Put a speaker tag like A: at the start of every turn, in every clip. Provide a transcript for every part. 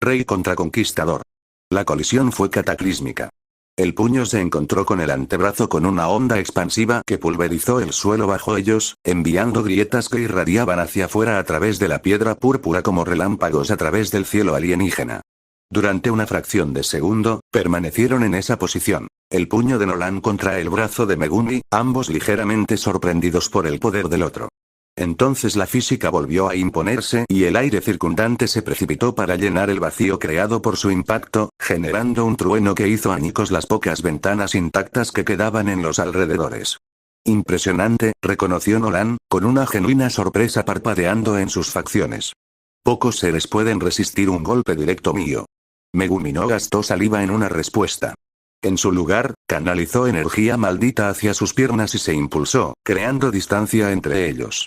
A: Rey contra Conquistador. La colisión fue cataclísmica. El puño se encontró con el antebrazo con una onda expansiva que pulverizó el suelo bajo ellos, enviando grietas que irradiaban hacia afuera a través de la piedra púrpura como relámpagos a través del cielo alienígena. Durante una fracción de segundo, permanecieron en esa posición. El puño de Nolan contra el brazo de Megumi, ambos ligeramente sorprendidos por el poder del otro. Entonces la física volvió a imponerse y el aire circundante se precipitó para llenar el vacío creado por su impacto, generando un trueno que hizo añicos las pocas ventanas intactas que quedaban en los alrededores. Impresionante, reconoció Nolan, con una genuina sorpresa parpadeando en sus facciones. Pocos seres pueden resistir un golpe directo mío. Megumi no gastó saliva en una respuesta. En su lugar, canalizó energía maldita hacia sus piernas y se impulsó, creando distancia entre ellos.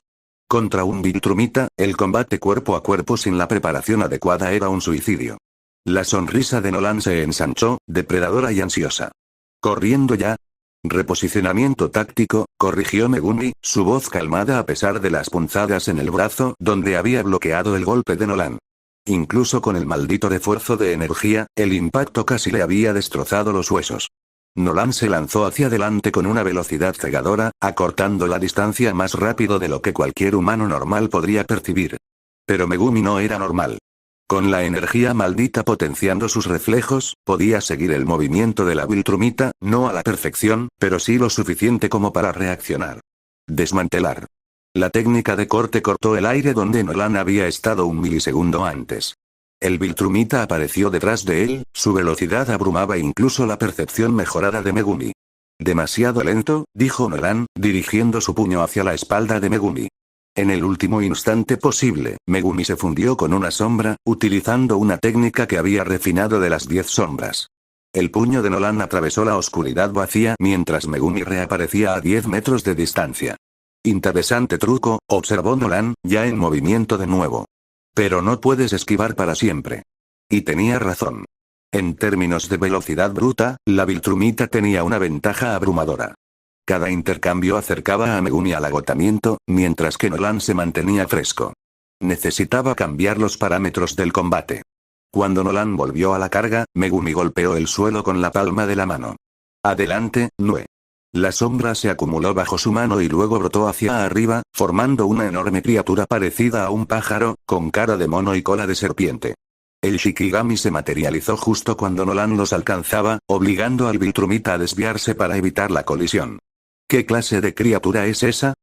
A: Contra un Viltrumita, el combate cuerpo a cuerpo sin la preparación adecuada era un suicidio. La sonrisa de Nolan se ensanchó, depredadora y ansiosa. ¿Corriendo ya? Reposicionamiento táctico, corrigió Megumi, su voz calmada a pesar de las punzadas en el brazo donde había bloqueado el golpe de Nolan. Incluso con el maldito refuerzo de energía, el impacto casi le había destrozado los huesos. Nolan se lanzó hacia adelante con una velocidad cegadora, acortando la distancia más rápido de lo que cualquier humano normal podría percibir. Pero Megumi no era normal. Con la energía maldita potenciando sus reflejos, podía seguir el movimiento de la Viltrumita, no a la perfección, pero sí lo suficiente como para reaccionar. Desmantelar. La técnica de corte cortó el aire donde Nolan había estado un milisegundo antes. El Viltrumita apareció detrás de él, su velocidad abrumaba incluso la percepción mejorada de Megumi. Demasiado lento, dijo Nolan, dirigiendo su puño hacia la espalda de Megumi. En el último instante posible, Megumi se fundió con una sombra, utilizando una técnica que había refinado de las 10 sombras. El puño de Nolan atravesó la oscuridad vacía mientras Megumi reaparecía a 10 metros de distancia. Interesante truco, observó Nolan, ya en movimiento de nuevo. Pero no puedes esquivar para siempre. Y tenía razón. En términos de velocidad bruta, la Viltrumita tenía una ventaja abrumadora. Cada intercambio acercaba a Megumi al agotamiento, mientras que Nolan se mantenía fresco. Necesitaba cambiar los parámetros del combate. Cuando Nolan volvió a la carga, Megumi golpeó el suelo con la palma de la mano. Adelante, Nue. La sombra se acumuló bajo su mano y luego brotó hacia arriba, formando una enorme criatura parecida a un pájaro, con cara de mono y cola de serpiente. El Shikigami se materializó justo cuando Nolan los alcanzaba, obligando al Viltrumita a desviarse para evitar la colisión. ¿Qué clase de criatura es esa?,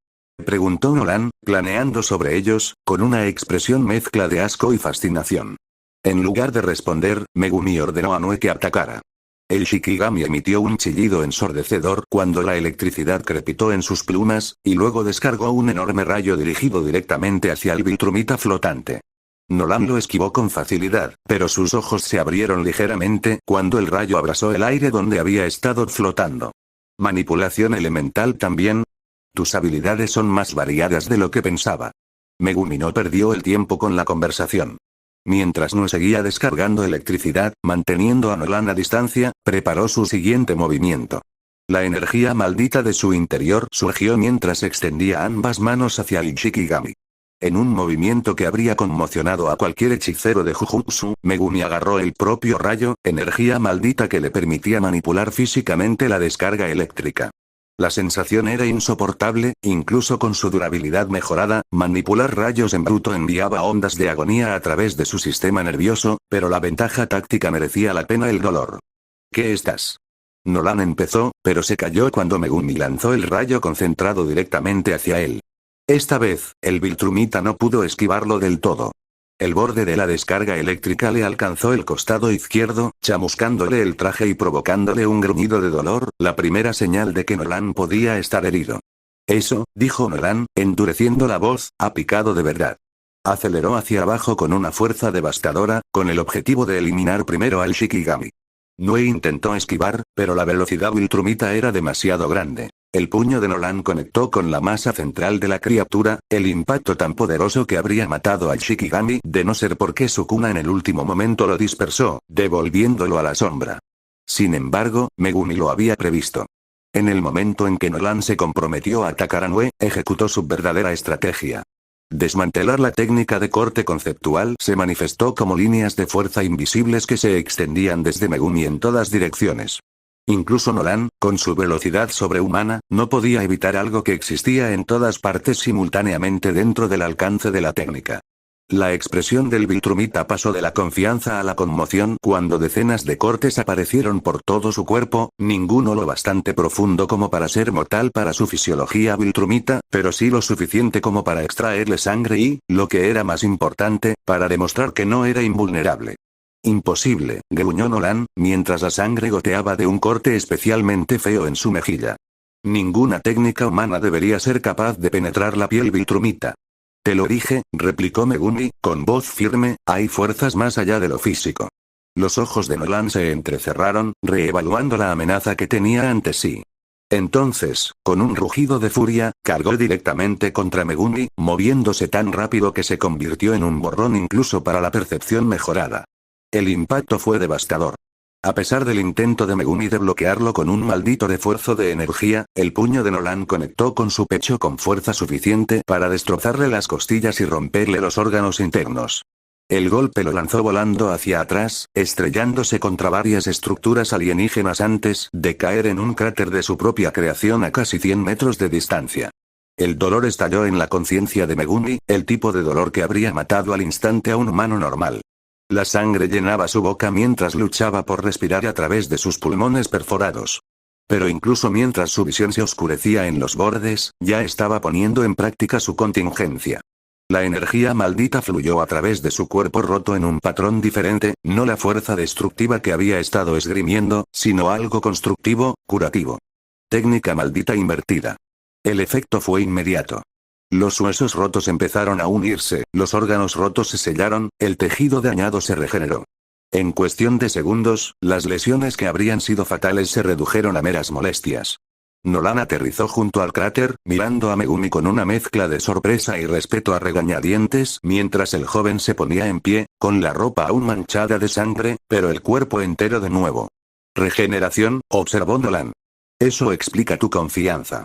A: preguntó Nolan, planeando sobre ellos, con una expresión mezcla de asco y fascinación. En lugar de responder, Megumi ordenó a Nue que atacara. El Shikigami emitió un chillido ensordecedor cuando la electricidad crepitó en sus plumas, y luego descargó un enorme rayo dirigido directamente hacia el Viltrumita flotante. Nolan lo esquivó con facilidad, pero sus ojos se abrieron ligeramente cuando el rayo abrasó el aire donde había estado flotando. ¿Manipulación elemental también? Tus habilidades son más variadas de lo que pensaba. Megumi no perdió el tiempo con la conversación. Mientras no seguía descargando electricidad, manteniendo a Nolan a distancia, preparó su siguiente movimiento. La energía maldita de su interior surgió mientras extendía ambas manos hacia el Shikigami. En un movimiento que habría conmocionado a cualquier hechicero de Jujutsu, Megumi agarró el propio rayo, energía maldita que le permitía manipular físicamente la descarga eléctrica. La sensación era insoportable, incluso con su durabilidad mejorada, manipular rayos en bruto enviaba ondas de agonía a través de su sistema nervioso, pero la ventaja táctica merecía la pena el dolor. ¿Qué estás? Nolan empezó, pero se calló cuando Megumi lanzó el rayo concentrado directamente hacia él. Esta vez, el Viltrumita no pudo esquivarlo del todo. El borde de la descarga eléctrica le alcanzó el costado izquierdo, chamuscándole el traje y provocándole un gruñido de dolor, la primera señal de que Nolan podía estar herido. Eso, dijo Nolan, endureciendo la voz, ha picado de verdad. Aceleró hacia abajo con una fuerza devastadora, con el objetivo de eliminar primero al Shikigami. Nue intentó esquivar, pero la velocidad Viltrumita era demasiado grande. El puño de Nolan conectó con la masa central de la criatura, el impacto tan poderoso que habría matado al Shikigami de no ser porque Sukuna en el último momento lo dispersó, devolviéndolo a la sombra. Sin embargo, Megumi lo había previsto. En el momento en que Nolan se comprometió a atacar a Nue, ejecutó su verdadera estrategia. Desmantelar la técnica de corte conceptual se manifestó como líneas de fuerza invisibles que se extendían desde Megumi en todas direcciones. Incluso Nolan, con su velocidad sobrehumana, no podía evitar algo que existía en todas partes simultáneamente dentro del alcance de la técnica. La expresión del Viltrumita pasó de la confianza a la conmoción cuando decenas de cortes aparecieron por todo su cuerpo, ninguno lo bastante profundo como para ser mortal para su fisiología Viltrumita, pero sí lo suficiente como para extraerle sangre y, lo que era más importante, para demostrar que no era invulnerable. Imposible, gruñó Nolan, mientras la sangre goteaba de un corte especialmente feo en su mejilla. Ninguna técnica humana debería ser capaz de penetrar la piel Viltrumita. Te lo dije, replicó Megumi, con voz firme, hay fuerzas más allá de lo físico. Los ojos de Nolan se entrecerraron, reevaluando la amenaza que tenía ante sí. Entonces, con un rugido de furia, cargó directamente contra Megumi, moviéndose tan rápido que se convirtió en un borrón incluso para la percepción mejorada. El impacto fue devastador. A pesar del intento de Megumi de bloquearlo con un maldito refuerzo de energía, el puño de Nolan conectó con su pecho con fuerza suficiente para destrozarle las costillas y romperle los órganos internos. El golpe lo lanzó volando hacia atrás, estrellándose contra varias estructuras alienígenas antes de caer en un cráter de su propia creación a casi 100 metros de distancia. El dolor estalló en la conciencia de Megumi, el tipo de dolor que habría matado al instante a un humano normal. La sangre llenaba su boca mientras luchaba por respirar a través de sus pulmones perforados. Pero incluso mientras su visión se oscurecía en los bordes, ya estaba poniendo en práctica su contingencia. La energía maldita fluyó a través de su cuerpo roto en un patrón diferente, no la fuerza destructiva que había estado esgrimiendo, sino algo constructivo, curativo. Técnica maldita invertida. El efecto fue inmediato. Los huesos rotos empezaron a unirse, los órganos rotos se sellaron, el tejido dañado se regeneró. En cuestión de segundos, las lesiones que habrían sido fatales se redujeron a meras molestias. Nolan aterrizó junto al cráter, mirando a Megumi con una mezcla de sorpresa y respeto a regañadientes, mientras el joven se ponía en pie, con la ropa aún manchada de sangre, pero el cuerpo entero de nuevo. Regeneración, observó Nolan. Eso explica tu confianza.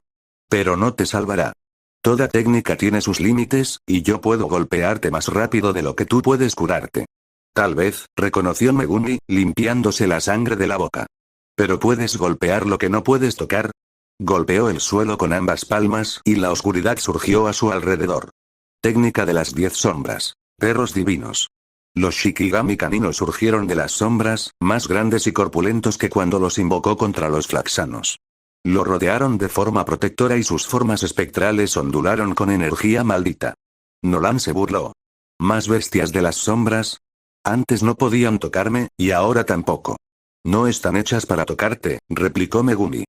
A: Pero no te salvará. Toda técnica tiene sus límites, y yo puedo golpearte más rápido de lo que tú puedes curarte. Tal vez, reconoció Megumi, limpiándose la sangre de la boca. Pero puedes golpear lo que no puedes tocar. Golpeó el suelo con ambas palmas y la oscuridad surgió a su alrededor. Técnica de las 10 sombras. Perros divinos. Los Shikigami caninos surgieron de las sombras, más grandes y corpulentos que cuando los invocó contra los flaxanos. Lo rodearon de forma protectora y sus formas espectrales ondularon con energía maldita. Nolan se burló. ¿Más bestias de las sombras? Antes no podían tocarme, y ahora tampoco. No están hechas para tocarte, replicó Megumi.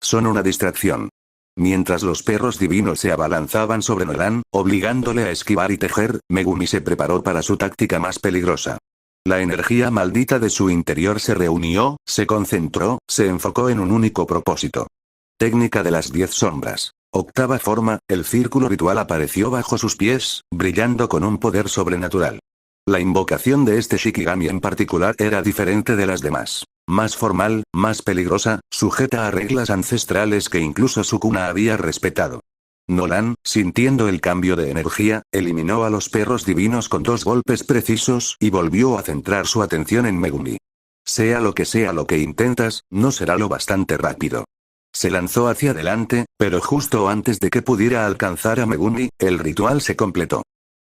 A: Son una distracción. Mientras los perros divinos se abalanzaban sobre Nolan, obligándole a esquivar y tejer, Megumi se preparó para su táctica más peligrosa. La energía maldita de su interior se reunió, se concentró, se enfocó en un único propósito. Técnica de las 10 sombras. Octava forma, el círculo ritual apareció bajo sus pies, brillando con un poder sobrenatural. La invocación de este Shikigami en particular era diferente de las demás. Más formal, más peligrosa, sujeta a reglas ancestrales que incluso Sukuna había respetado. Nolan, sintiendo el cambio de energía, eliminó a los perros divinos con 2 golpes precisos y volvió a centrar su atención en Megumi. Sea lo que intentas, no será lo bastante rápido. Se lanzó hacia adelante, pero justo antes de que pudiera alcanzar a Megumi, el ritual se completó.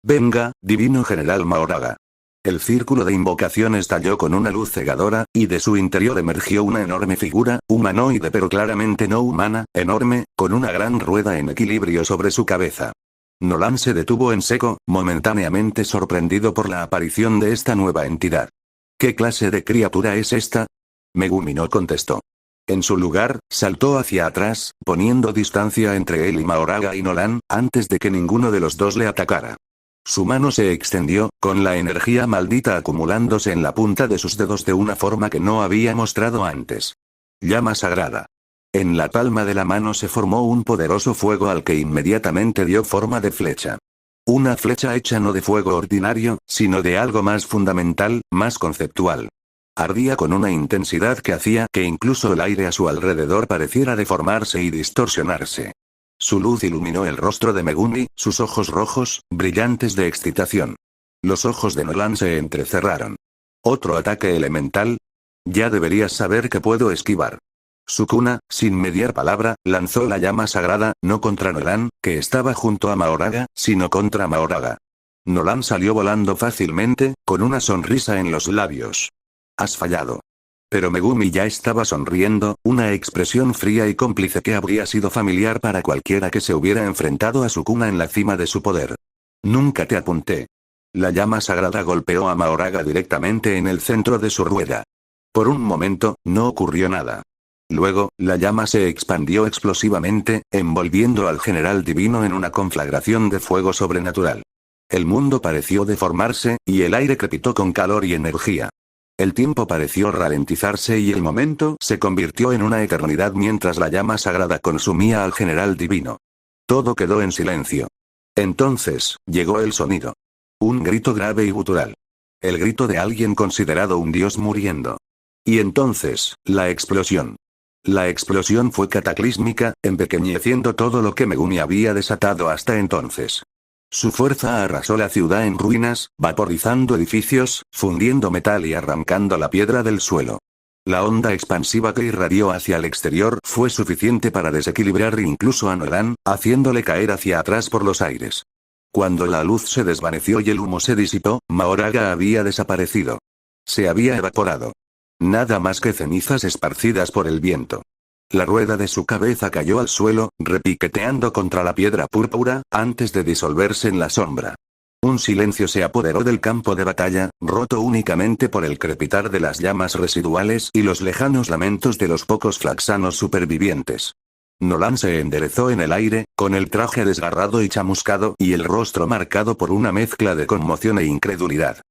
A: Venga, divino general Mahoraga. El círculo de invocación estalló con una luz cegadora, y de su interior emergió una enorme figura, humanoide pero claramente no humana, enorme, con una gran rueda en equilibrio sobre su cabeza. Nolan se detuvo en seco, momentáneamente sorprendido por la aparición de esta nueva entidad. ¿Qué clase de criatura es esta? Megumi no contestó. En su lugar, saltó hacia atrás, poniendo distancia entre él y Mahoraga y Nolan, antes de que ninguno de los dos le atacara. Su mano se extendió, con la energía maldita acumulándose en la punta de sus dedos de una forma que no había mostrado antes. Llama sagrada. En la palma de la mano se formó un poderoso fuego al que inmediatamente dio forma de flecha. Una flecha hecha no de fuego ordinario, sino de algo más fundamental, más conceptual. Ardía con una intensidad que hacía que incluso el aire a su alrededor pareciera deformarse y distorsionarse. Su luz iluminó el rostro de Megumi, sus ojos rojos, brillantes de excitación. Los ojos de Nolan se entrecerraron. ¿Otro ataque elemental? Ya deberías saber que puedo esquivar. Sukuna, sin mediar palabra, lanzó la llama sagrada, no contra Nolan, que estaba junto a Mahoraga, sino contra Mahoraga. Nolan salió volando fácilmente, con una sonrisa en los labios. Has fallado. Pero Megumi ya estaba sonriendo, una expresión fría y cómplice que habría sido familiar para cualquiera que se hubiera enfrentado a Sukuna en la cima de su poder. Nunca te apunté. La llama sagrada golpeó a Mahoraga directamente en el centro de su rueda. Por un momento, no ocurrió nada. Luego, la llama se expandió explosivamente, envolviendo al general divino en una conflagración de fuego sobrenatural. El mundo pareció deformarse, y el aire crepitó con calor y energía. El tiempo pareció ralentizarse y el momento se convirtió en una eternidad mientras la llama sagrada consumía al general divino. Todo quedó en silencio. Entonces, llegó el sonido. Un grito grave y gutural. El grito de alguien considerado un dios muriendo. Y entonces, la explosión. La explosión fue cataclísmica, empequeñeciendo todo lo que Megumi había desatado hasta entonces. Su fuerza arrasó la ciudad en ruinas, vaporizando edificios, fundiendo metal y arrancando la piedra del suelo. La onda expansiva que irradió hacia el exterior fue suficiente para desequilibrar incluso a Nolan, haciéndole caer hacia atrás por los aires. Cuando la luz se desvaneció y el humo se disipó, Mahoraga había desaparecido. Se había evaporado. Nada más que cenizas esparcidas por el viento. La rueda de su cabeza cayó al suelo, repiqueteando contra la piedra púrpura, antes de disolverse en la sombra. Un silencio se apoderó del campo de batalla, roto únicamente por el crepitar de las llamas residuales y los lejanos lamentos de los pocos flaxanos supervivientes. Nolan se enderezó en el aire, con el traje desgarrado y chamuscado y el rostro marcado por una mezcla de conmoción e incredulidad.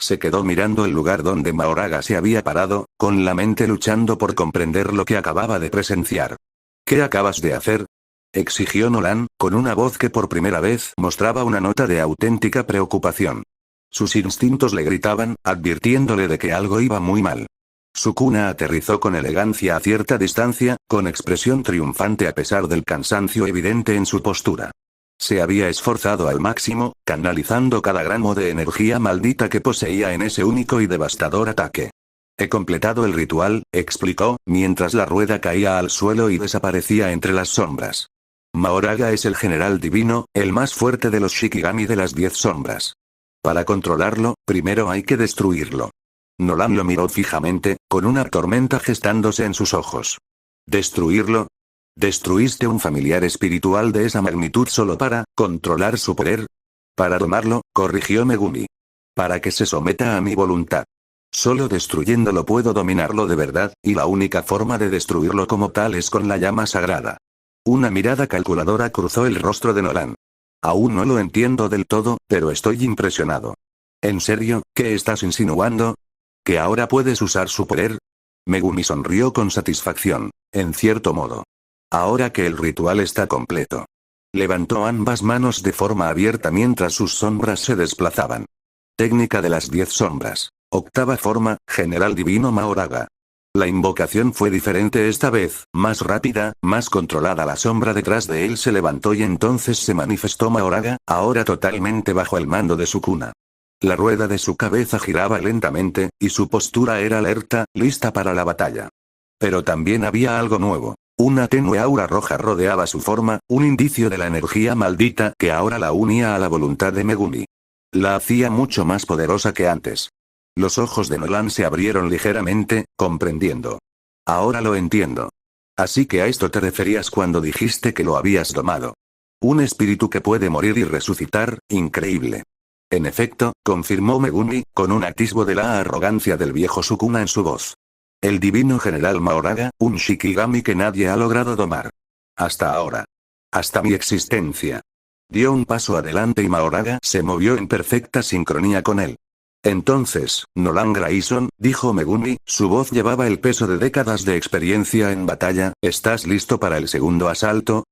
A: Se quedó mirando el lugar donde Mahoraga se había parado, con la mente luchando por comprender lo que acababa de presenciar. ¿Qué acabas de hacer?, exigió Nolan, con una voz que por primera vez mostraba una nota de auténtica preocupación. Sus instintos le gritaban, advirtiéndole de que algo iba muy mal. Sukuna aterrizó con elegancia a cierta distancia, con expresión triunfante a pesar del cansancio evidente en su postura. Se había esforzado al máximo, canalizando cada gramo de energía maldita que poseía en ese único y devastador ataque. He completado el ritual, explicó, mientras la rueda caía al suelo y desaparecía entre las sombras. Mahoraga es el general divino, el más fuerte de los Shikigami de las 10 sombras. Para controlarlo, primero hay que destruirlo. Nolan lo miró fijamente, con una tormenta gestándose en sus ojos. ¿Destruirlo? ¿Destruiste un familiar espiritual de esa magnitud solo para controlar su poder? Para domarlo, corrigió Megumi. Para que se someta a mi voluntad. Solo destruyéndolo puedo dominarlo de verdad, y la única forma de destruirlo como tal es con la llama sagrada. Una mirada calculadora cruzó el rostro de Nolan. Aún no lo entiendo del todo, pero estoy impresionado. ¿En serio, qué estás insinuando? ¿Que ahora puedes usar su poder? Megumi sonrió con satisfacción, en cierto modo. Ahora que el ritual está completo. Levantó ambas manos de forma abierta mientras sus sombras se desplazaban. Técnica de las 10 sombras. Octava forma, General Divino Mahoraga. La invocación fue diferente esta vez, más rápida, más controlada. La sombra detrás de él se levantó y entonces se manifestó Mahoraga, ahora totalmente bajo el mando de Sukuna. La rueda de su cabeza giraba lentamente, y su postura era alerta, lista para la batalla. Pero también había algo nuevo. Una tenue aura roja rodeaba su forma, un indicio de la energía maldita que ahora la unía a la voluntad de Megumi. La hacía mucho más poderosa que antes. Los ojos de Nolan se abrieron ligeramente, comprendiendo. Ahora lo entiendo. Así que a esto te referías cuando dijiste que lo habías domado. Un espíritu que puede morir y resucitar, increíble. En efecto, confirmó Megumi, con un atisbo de la arrogancia del viejo Sukuna en su voz. El divino general Mahoraga, un Shikigami que nadie ha logrado domar. Hasta ahora. Hasta mi existencia. Dio un paso adelante y Mahoraga se movió en perfecta sincronía con él. Entonces, Nolan Grayson, dijo Megumi, su voz llevaba el peso de décadas de experiencia en batalla, ¿estás listo para el segundo asalto?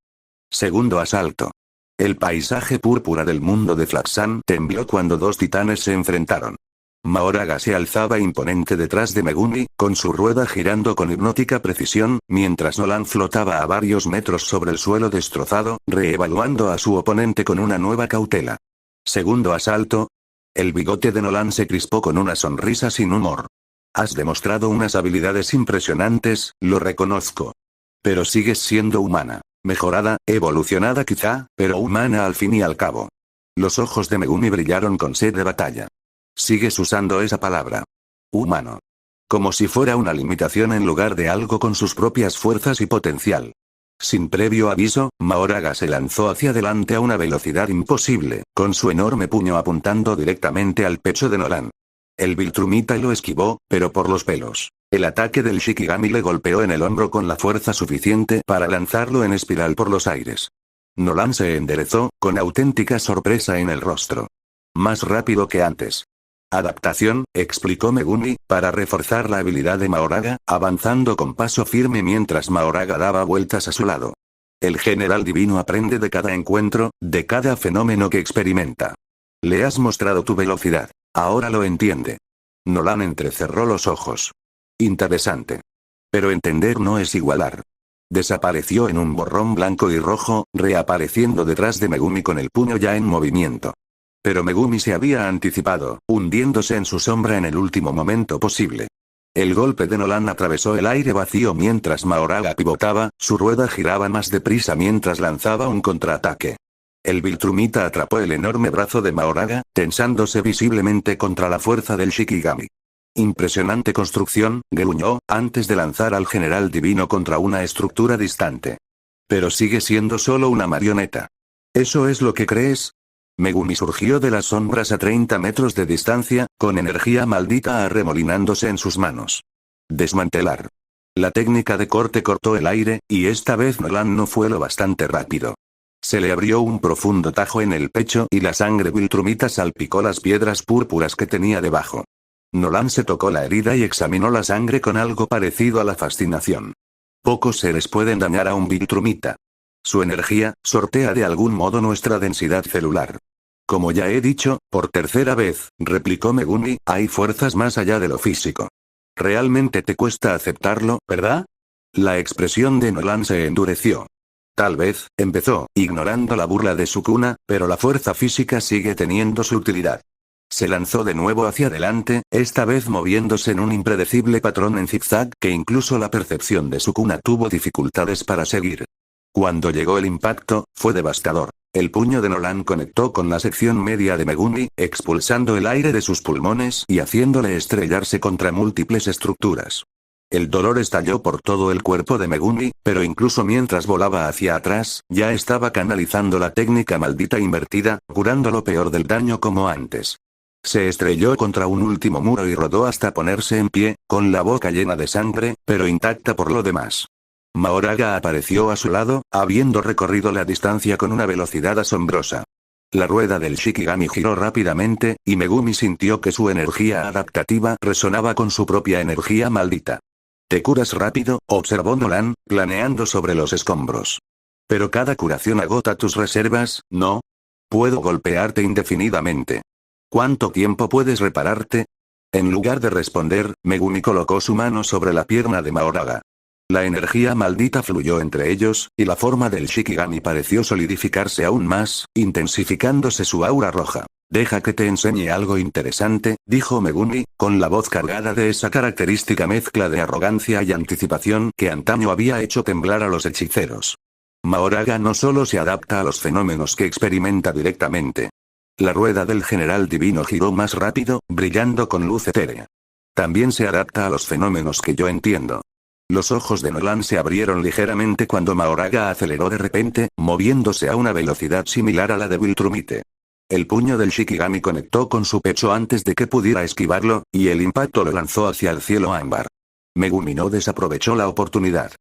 A: Segundo asalto. El paisaje púrpura del mundo de Flaxan tembló cuando dos titanes se enfrentaron. Mahoraga se alzaba imponente detrás de Megumi, con su rueda girando con hipnótica precisión, mientras Nolan flotaba a varios metros sobre el suelo destrozado, reevaluando a su oponente con una nueva cautela. Segundo asalto. El bigote de Nolan se crispó con una sonrisa sin humor. Has demostrado unas habilidades impresionantes, lo reconozco. Pero sigues siendo humana. Mejorada, evolucionada quizá, pero humana al fin y al cabo. Los ojos de Megumi brillaron con sed de batalla. Sigues usando esa palabra. Humano. Como si fuera una limitación en lugar de algo con sus propias fuerzas y potencial. Sin previo aviso, Mahoraga se lanzó hacia adelante a una velocidad imposible, con su enorme puño apuntando directamente al pecho de Nolan. El Viltrumita lo esquivó, pero por los pelos. El ataque del Shikigami le golpeó en el hombro con la fuerza suficiente para lanzarlo en espiral por los aires. Nolan se enderezó, con auténtica sorpresa en el rostro. Más rápido que antes. Adaptación, explicó Megumi, para reforzar la habilidad de Mahoraga, avanzando con paso firme mientras Mahoraga daba vueltas a su lado. El general divino aprende de cada encuentro, de cada fenómeno que experimenta. Le has mostrado tu velocidad. Ahora lo entiende. Nolan entrecerró los ojos. Interesante. Pero entender no es igualar. Desapareció en un borrón blanco y rojo, reapareciendo detrás de Megumi con el puño ya en movimiento. Pero Megumi se había anticipado, hundiéndose en su sombra en el último momento posible. El golpe de Nolan atravesó el aire vacío mientras Mahoraga pivotaba, su rueda giraba más deprisa mientras lanzaba un contraataque. El Viltrumita atrapó el enorme brazo de Mahoraga, tensándose visiblemente contra la fuerza del Shikigami. Impresionante construcción, gruñó, antes de lanzar al general divino contra una estructura distante. Pero sigue siendo solo una marioneta. ¿Eso es lo que crees? Megumi surgió de las sombras a 30 metros de distancia, con energía maldita arremolinándose en sus manos. Desmantelar. La técnica de corte cortó el aire, y esta vez Nolan no fue lo bastante rápido. Se le abrió un profundo tajo en el pecho y la sangre Viltrumita salpicó las piedras púrpuras que tenía debajo. Nolan se tocó la herida y examinó la sangre con algo parecido a la fascinación. Pocos seres pueden dañar a un Viltrumita. Su energía, sortea de algún modo nuestra densidad celular. Como ya he dicho, por tercera vez, replicó Megumi, hay fuerzas más allá de lo físico. Realmente te cuesta aceptarlo, ¿verdad? La expresión de Nolan se endureció. Tal vez, empezó, ignorando la burla de Sukuna, pero la fuerza física sigue teniendo su utilidad. Se lanzó de nuevo hacia adelante, esta vez moviéndose en un impredecible patrón en zigzag que incluso la percepción de Sukuna tuvo dificultades para seguir. Cuando llegó el impacto, fue devastador. El puño de Nolan conectó con la sección media de Megumi, expulsando el aire de sus pulmones y haciéndole estrellarse contra múltiples estructuras. El dolor estalló por todo el cuerpo de Megumi, pero incluso mientras volaba hacia atrás, ya estaba canalizando la técnica maldita invertida, curando lo peor del daño como antes. Se estrelló contra un último muro y rodó hasta ponerse en pie, con la boca llena de sangre, pero intacta por lo demás. Mahoraga apareció a su lado, habiendo recorrido la distancia con una velocidad asombrosa. La rueda del Shikigami giró rápidamente, y Megumi sintió que su energía adaptativa resonaba con su propia energía maldita. «Te curas rápido», observó Nolan, planeando sobre los escombros. «Pero cada curación agota tus reservas, ¿no? Puedo golpearte indefinidamente. ¿Cuánto tiempo puedes repararte?» En lugar de responder, Megumi colocó su mano sobre la pierna de Mahoraga. La energía maldita fluyó entre ellos, y la forma del Shikigami pareció solidificarse aún más, intensificándose su aura roja. «Deja que te enseñe algo interesante», dijo Megumi, con la voz cargada de esa característica mezcla de arrogancia y anticipación que antaño había hecho temblar a los hechiceros. Mahoraga no solo se adapta a los fenómenos que experimenta directamente. La rueda del general divino giró más rápido, brillando con luz etérea. También se adapta a los fenómenos que yo entiendo. Los ojos de Nolan se abrieron ligeramente cuando Mahoraga aceleró de repente, moviéndose a una velocidad similar a la de Viltrumite. El puño del Shikigami conectó con su pecho antes de que pudiera esquivarlo, y el impacto lo lanzó hacia el cielo ámbar. Megumi no desaprovechó la oportunidad.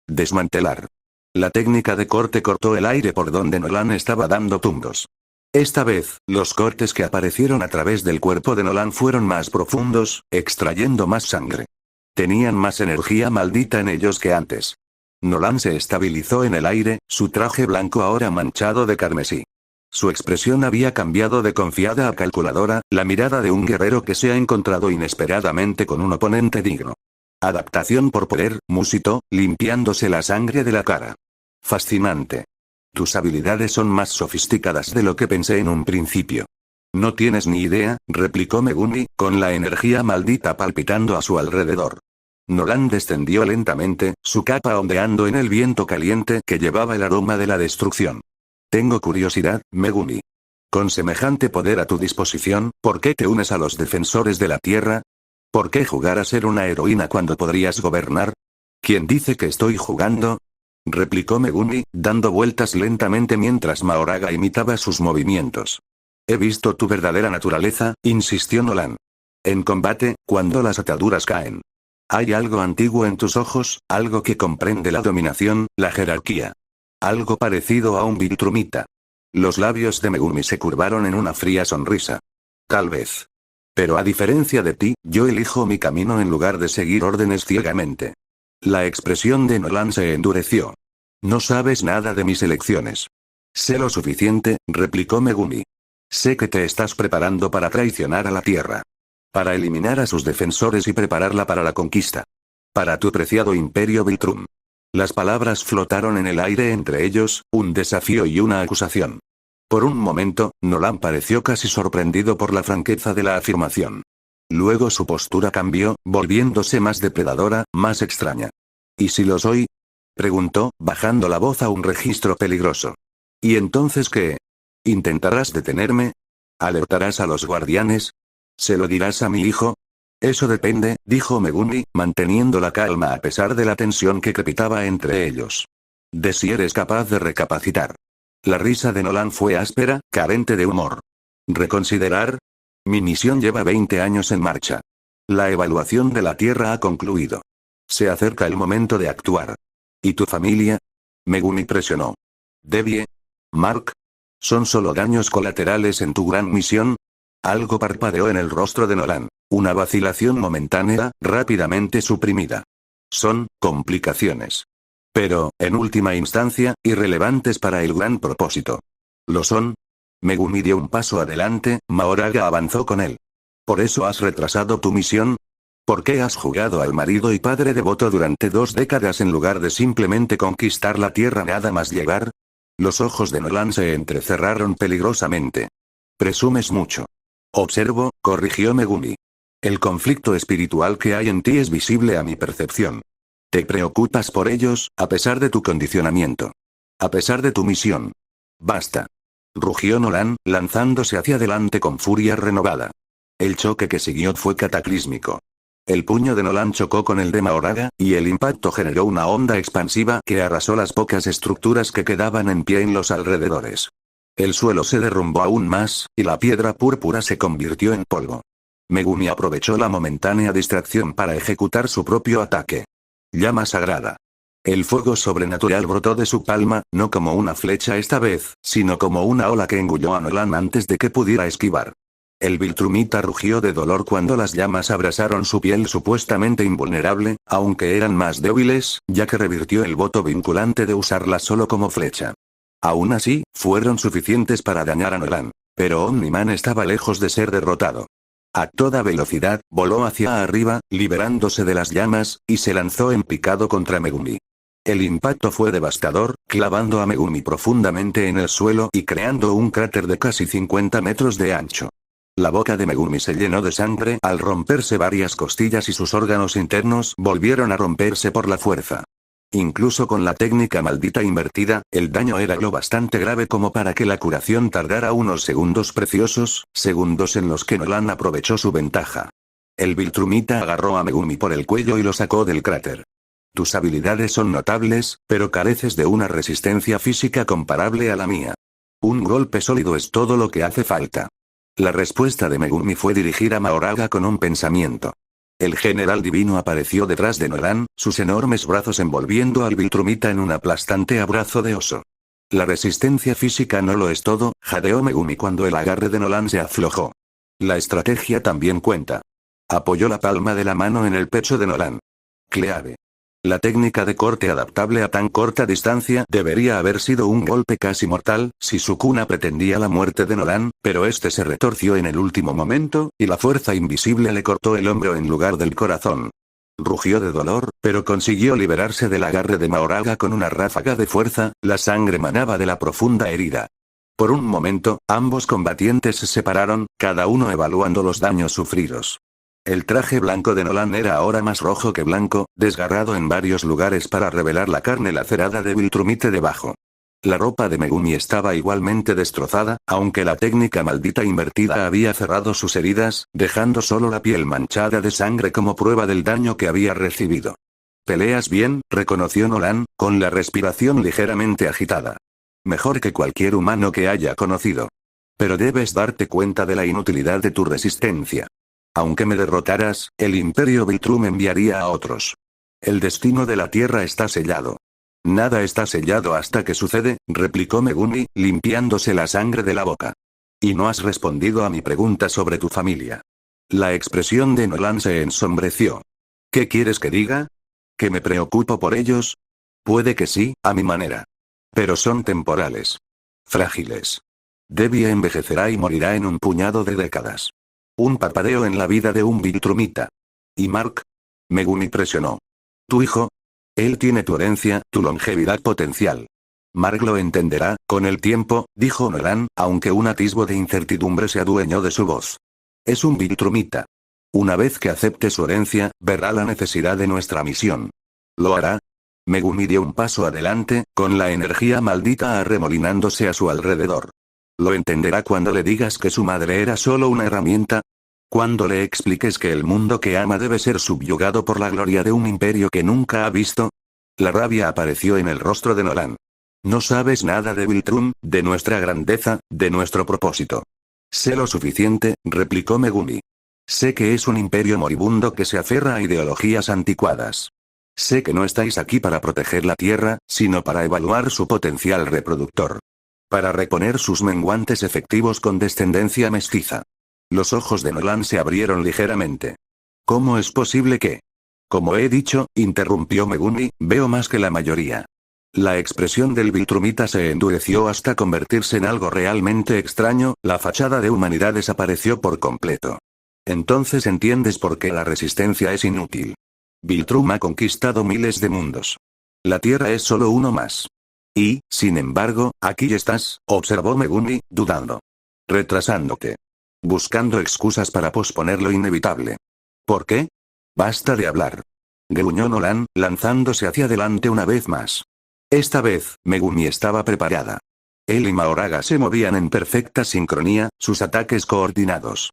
A: Desmantelar. La técnica de corte cortó el aire por donde Nolan estaba dando tumbos. Esta vez, los cortes que aparecieron a través del cuerpo de Nolan fueron más profundos, extrayendo más sangre. Tenían más energía maldita en ellos que antes. Nolan se estabilizó en el aire, su traje blanco ahora manchado de carmesí. Su expresión había cambiado de confiada a calculadora, la mirada de un guerrero que se ha encontrado inesperadamente con un oponente digno. Adaptación por poder, musitó, limpiándose la sangre de la cara. Fascinante. Tus habilidades son más sofisticadas de lo que pensé en un principio. No tienes ni idea, replicó Megumi, con la energía maldita palpitando a su alrededor. Nolan descendió lentamente, su capa ondeando en el viento caliente que llevaba el aroma de la destrucción. Tengo curiosidad, Megumi. Con semejante poder a tu disposición, ¿por qué te unes a los defensores de la tierra? ¿Por qué jugar a ser una heroína cuando podrías gobernar? ¿Quién dice que estoy jugando? Replicó Megumi, dando vueltas lentamente mientras Mahoraga imitaba sus movimientos. He visto tu verdadera naturaleza, insistió Nolan. En combate, cuando las ataduras caen. Hay algo antiguo en tus ojos, algo que comprende la dominación, la jerarquía. Algo parecido a un Viltrumita. Los labios de Megumi se curvaron en una fría sonrisa. Tal vez. Pero a diferencia de ti, yo elijo mi camino en lugar de seguir órdenes ciegamente. La expresión de Nolan se endureció. No sabes nada de mis elecciones. Sé lo suficiente, replicó Megumi. Sé que te estás preparando para traicionar a la Tierra. Para eliminar a sus defensores y prepararla para la conquista. Para tu preciado imperio Viltrum. Las palabras flotaron en el aire entre ellos, un desafío y una acusación. Por un momento, Nolan pareció casi sorprendido por la franqueza de la afirmación. Luego su postura cambió, volviéndose más depredadora, más extraña. ¿Y si lo soy? Preguntó, bajando la voz a un registro peligroso. ¿Y entonces qué? ¿Intentarás detenerme? ¿Alertarás a los guardianes? ¿Se lo dirás a mi hijo? Eso depende, dijo Megumi, manteniendo la calma a pesar de la tensión que crepitaba entre ellos. De si eres capaz de recapacitar. La risa de Nolan fue áspera, carente de humor. ¿Reconsiderar? Mi misión lleva 20 años en marcha. La evaluación de la Tierra ha concluido. Se acerca el momento de actuar. ¿Y tu familia? Megumi presionó. ¿Debbie? ¿Mark? ¿Son solo daños colaterales en tu gran misión? Algo parpadeó en el rostro de Nolan. Una vacilación momentánea, rápidamente suprimida. Son complicaciones. Pero, en última instancia, irrelevantes para el gran propósito. ¿Lo son? Megumi dio un paso adelante, Mahoraga avanzó con él. ¿Por eso has retrasado tu misión? ¿Por qué has jugado al marido y padre devoto durante 2 décadas en lugar de simplemente conquistar la tierra nada más llegar? Los ojos de Nolan se entrecerraron peligrosamente. Presumes mucho. Observo, corrigió Megumi. El conflicto espiritual que hay en ti es visible a mi percepción. Te preocupas por ellos, a pesar de tu condicionamiento. A pesar de tu misión. Basta. Rugió Nolan, lanzándose hacia adelante con furia renovada. El choque que siguió fue cataclísmico. El puño de Nolan chocó con el de Mahoraga, y el impacto generó una onda expansiva que arrasó las pocas estructuras que quedaban en pie en los alrededores. El suelo se derrumbó aún más, y la piedra púrpura se convirtió en polvo. Megumi aprovechó la momentánea distracción para ejecutar su propio ataque. Llama sagrada. El fuego sobrenatural brotó de su palma, no como una flecha esta vez, sino como una ola que engulló a Nolan antes de que pudiera esquivar. El Viltrumita rugió de dolor cuando las llamas abrasaron su piel supuestamente invulnerable, aunque eran más débiles, ya que revirtió el voto vinculante de usarla solo como flecha. Aún así, fueron suficientes para dañar a Nolan. Pero Omniman estaba lejos de ser derrotado. A toda velocidad, voló hacia arriba, liberándose de las llamas, y se lanzó en picado contra Megumi. El impacto fue devastador, clavando a Megumi profundamente en el suelo y creando un cráter de casi 50 metros de ancho. La boca de Megumi se llenó de sangre al romperse varias costillas y sus órganos internos volvieron a romperse por la fuerza. Incluso con la técnica maldita invertida, el daño era lo bastante grave como para que la curación tardara unos segundos preciosos, segundos en los que Nolan aprovechó su ventaja. El Viltrumita agarró a Megumi por el cuello y lo sacó del cráter. Tus habilidades son notables, pero careces de una resistencia física comparable a la mía. Un golpe sólido es todo lo que hace falta. La respuesta de Megumi fue dirigir a Mahoraga con un pensamiento. El general divino apareció detrás de Nolan, sus enormes brazos envolviendo al Viltrumita en un aplastante abrazo de oso. La resistencia física no lo es todo, jadeó Megumi cuando el agarre de Nolan se aflojó. La estrategia también cuenta. Apoyó la palma de la mano en el pecho de Nolan. Clave. La técnica de corte adaptable a tan corta distancia debería haber sido un golpe casi mortal, si Sukuna pretendía la muerte de Nolan, pero este se retorció en el último momento, y la fuerza invisible le cortó el hombro en lugar del corazón. Rugió de dolor, pero consiguió liberarse del agarre de Mahoraga con una ráfaga de fuerza, la sangre manaba de la profunda herida. Por un momento, ambos combatientes se separaron, cada uno evaluando los daños sufridos. El traje blanco de Nolan era ahora más rojo que blanco, desgarrado en varios lugares para revelar la carne lacerada de Viltrumite debajo. La ropa de Megumi estaba igualmente destrozada, aunque la técnica maldita invertida había cerrado sus heridas, dejando solo la piel manchada de sangre como prueba del daño que había recibido. «Peleas bien», reconoció Nolan, con la respiración ligeramente agitada. «Mejor que cualquier humano que haya conocido. Pero debes darte cuenta de la inutilidad de tu resistencia. Aunque me derrotaras, el Imperio Viltrum enviaría a otros. El destino de la Tierra está sellado». «Nada está sellado hasta que sucede», replicó Megumi, limpiándose la sangre de la boca. «Y no has respondido a mi pregunta sobre tu familia». La expresión de Nolan se ensombreció. «¿Qué quieres que diga? ¿Que me preocupo por ellos? Puede que sí, a mi manera. Pero son temporales. Frágiles. Debbie envejecerá y morirá en un puñado de décadas. Un parpadeo en la vida de un Viltrumita. ¿Y Mark?». Megumi presionó. «¿Tu hijo? Él tiene tu herencia, tu longevidad potencial. Mark lo entenderá, con el tiempo», dijo Nolan, aunque un atisbo de incertidumbre se adueñó de su voz. «Es un Viltrumita. Una vez que acepte su herencia, verá la necesidad de nuestra misión. ¿Lo hará?». Megumi dio un paso adelante, con la energía maldita arremolinándose a su alrededor. «Lo entenderá cuando le digas que su madre era solo una herramienta. Cuando le expliques que el mundo que ama debe ser subyugado por la gloria de un imperio que nunca ha visto». La rabia apareció en el rostro de Nolan. «No sabes nada de Viltrum, de nuestra grandeza, de nuestro propósito». «Sé lo suficiente», replicó Megumi. «Sé que es un imperio moribundo que se aferra a ideologías anticuadas. Sé que no estáis aquí para proteger la Tierra, sino para evaluar su potencial reproductor. Para reponer sus menguantes efectivos con descendencia mestiza». Los ojos de Nolan se abrieron ligeramente. «¿Cómo es posible que...?» «Como he dicho», interrumpió Megumi, «veo más que la mayoría». La expresión del Viltrumita se endureció hasta convertirse en algo realmente extraño, la fachada de humanidad desapareció por completo. «Entonces entiendes por qué la resistencia es inútil. Viltrum ha conquistado miles de mundos. La Tierra es solo uno más. Y, sin embargo, aquí estás», observó Megumi, dudando. «Retrasándote. Buscando excusas para posponer lo inevitable». «¿Por qué?». «Basta de hablar», gruñó Nolan, lanzándose hacia adelante una vez más. Esta vez, Megumi estaba preparada. Él y Mahoraga se movían en perfecta sincronía, sus ataques coordinados.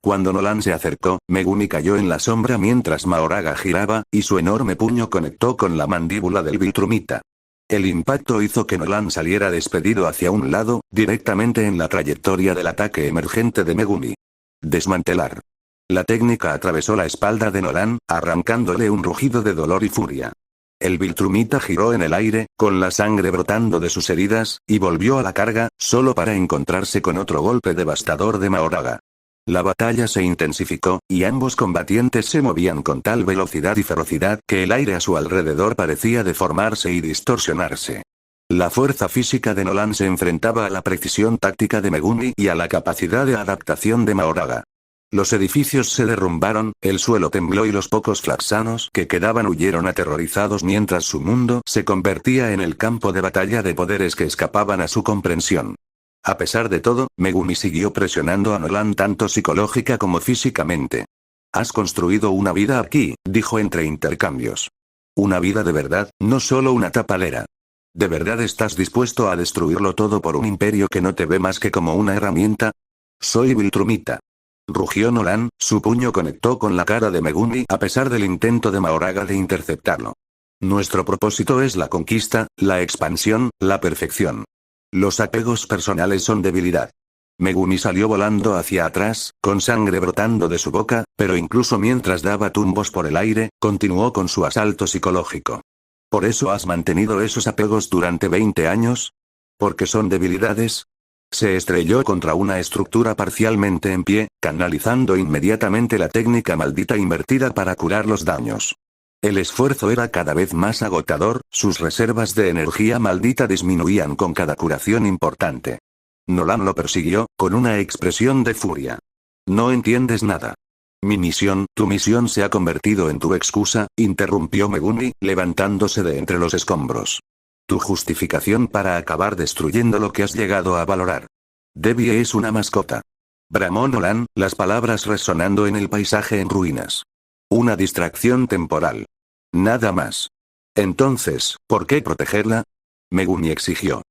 A: Cuando Nolan se acercó, Megumi cayó en la sombra mientras Mahoraga giraba, y su enorme puño conectó con la mandíbula del Viltrumita. El impacto hizo que Nolan saliera despedido hacia un lado, directamente en la trayectoria del ataque emergente de Megumi. Desmantelar. La técnica atravesó la espalda de Nolan, arrancándole un rugido de dolor y furia. El Viltrumita giró en el aire, con la sangre brotando de sus heridas, y volvió a la carga, solo para encontrarse con otro golpe devastador de Mahoraga. La batalla se intensificó, y ambos combatientes se movían con tal velocidad y ferocidad que el aire a su alrededor parecía deformarse y distorsionarse. La fuerza física de Nolan se enfrentaba a la precisión táctica de Megumi y a la capacidad de adaptación de Mahoraga. Los edificios se derrumbaron, el suelo tembló y los pocos flaxanos que quedaban huyeron aterrorizados mientras su mundo se convertía en el campo de batalla de poderes que escapaban a su comprensión. A pesar de todo, Megumi siguió presionando a Nolan tanto psicológica como físicamente. «Has construido una vida aquí», dijo entre intercambios. «Una vida de verdad, no solo una tapadera. ¿De verdad estás dispuesto a destruirlo todo por un imperio que no te ve más que como una herramienta?» «Soy Viltrumita», rugió Nolan, su puño conectó con la cara de Megumi a pesar del intento de Mahoraga de interceptarlo. «Nuestro propósito es la conquista, la expansión, la perfección. Los apegos personales son debilidad». Megumi salió volando hacia atrás, con sangre brotando de su boca, pero incluso mientras daba tumbos por el aire, continuó con su asalto psicológico. «¿Por eso has mantenido esos apegos durante 20 años? ¿Porque son debilidades?». Se estrelló contra una estructura parcialmente en pie, canalizando inmediatamente la técnica maldita invertida para curar los daños. El esfuerzo era cada vez más agotador, sus reservas de energía maldita disminuían con cada curación importante. Nolan lo persiguió, con una expresión de furia. No entiendes nada. Tu misión se ha convertido en tu excusa, interrumpió Megumi, levantándose de entre los escombros. Tu justificación para acabar destruyendo lo que has llegado a valorar. Debbie es una mascota. Bramó Nolan, las palabras resonando en el paisaje en ruinas. Una distracción temporal. Nada más. Entonces, ¿por qué protegerla? Megumi exigió.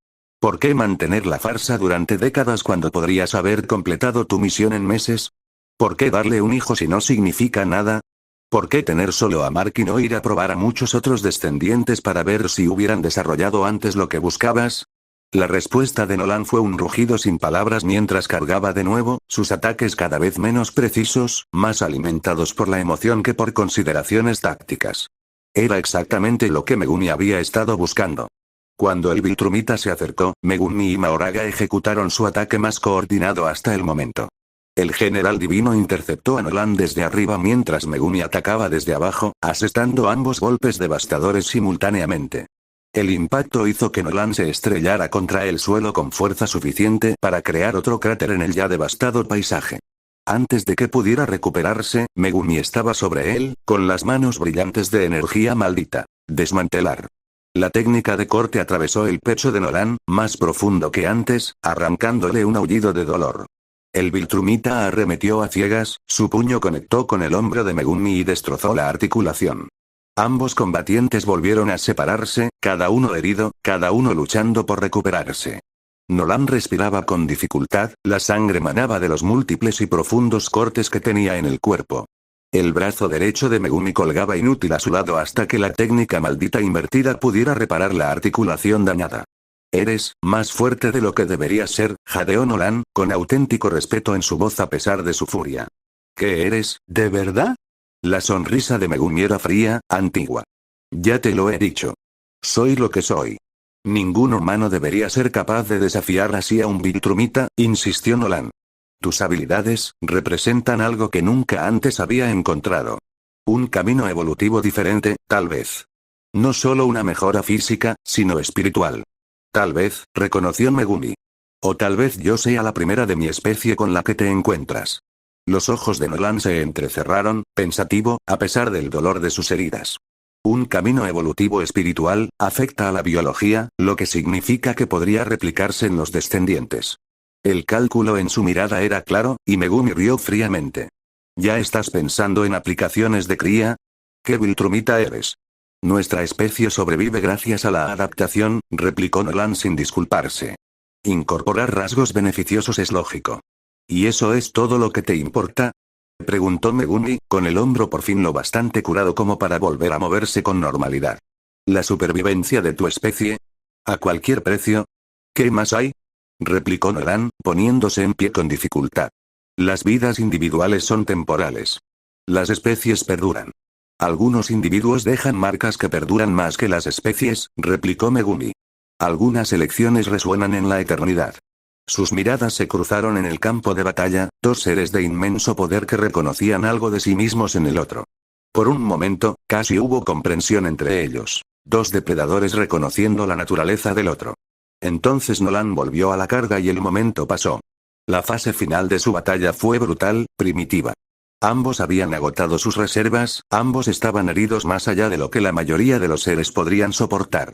A: ¿Por qué mantener la farsa durante décadas cuando podrías haber completado tu misión en meses? ¿Por qué darle un hijo si no significa nada? ¿Por qué tener solo a Mark y no ir a probar a muchos otros descendientes para ver si hubieran desarrollado antes lo que buscabas? La respuesta de Nolan fue un rugido sin palabras mientras cargaba de nuevo, sus ataques cada vez menos precisos, más alimentados por la emoción que por consideraciones tácticas. Era exactamente lo que Megumi había estado buscando. Cuando el Viltrumita se acercó, Megumi y Mahoraga ejecutaron su ataque más coordinado hasta el momento. El general divino interceptó a Nolan desde arriba mientras Megumi atacaba desde abajo, asestando ambos golpes devastadores simultáneamente. El impacto hizo que Nolan se estrellara contra el suelo con fuerza suficiente para crear otro cráter en el ya devastado paisaje. Antes de que pudiera recuperarse, Megumi estaba sobre él, con las manos brillantes de energía maldita. Desmantelar. La técnica de corte atravesó el pecho de Nolan, más profundo que antes, arrancándole un aullido de dolor. El Viltrumita arremetió a ciegas, su puño conectó con el hombro de Megumi y destrozó la articulación. Ambos combatientes volvieron a separarse, cada uno herido, cada uno luchando por recuperarse. Nolan respiraba con dificultad, la sangre manaba de los múltiples y profundos cortes que tenía en el cuerpo. El brazo derecho de Megumi colgaba inútil a su lado hasta que la técnica maldita invertida pudiera reparar la articulación dañada. Eres más fuerte de lo que deberías ser, jadeó Nolan, con auténtico respeto en su voz a pesar de su furia. ¿Qué eres, de verdad? La sonrisa de Megumi era fría, antigua. Ya te lo he dicho. Soy lo que soy. Ningún humano debería ser capaz de desafiar así a un Viltrumita, insistió Nolan. Tus habilidades representan algo que nunca antes había encontrado. Un camino evolutivo diferente, tal vez. No solo una mejora física, sino espiritual. Tal vez, reconoció Megumi. O tal vez yo sea la primera de mi especie con la que te encuentras. Los ojos de Nolan se entrecerraron, pensativo, a pesar del dolor de sus heridas. Un camino evolutivo espiritual, afecta a la biología, lo que significa que podría replicarse en los descendientes. El cálculo en su mirada era claro, y Megumi rió fríamente. ¿Ya estás pensando en aplicaciones de cría? ¿Qué Viltrumita eres? Nuestra especie sobrevive gracias a la adaptación, replicó Nolan sin disculparse. Incorporar rasgos beneficiosos es lógico. ¿Y eso es todo lo que te importa? Preguntó Megumi, con el hombro por fin lo bastante curado como para volver a moverse con normalidad. ¿La supervivencia de tu especie? ¿A cualquier precio? ¿Qué más hay? Replicó Nolan, poniéndose en pie con dificultad. Las vidas individuales son temporales. Las especies perduran. Algunos individuos dejan marcas que perduran más que las especies, replicó Megumi. Algunas elecciones resuenan en la eternidad. Sus miradas se cruzaron en el campo de batalla, dos seres de inmenso poder que reconocían algo de sí mismos en el otro. Por un momento, casi hubo comprensión entre ellos. Dos depredadores reconociendo la naturaleza del otro. Entonces Nolan volvió a la carga y el momento pasó. La fase final de su batalla fue brutal, primitiva. Ambos habían agotado sus reservas, ambos estaban heridos más allá de lo que la mayoría de los seres podrían soportar.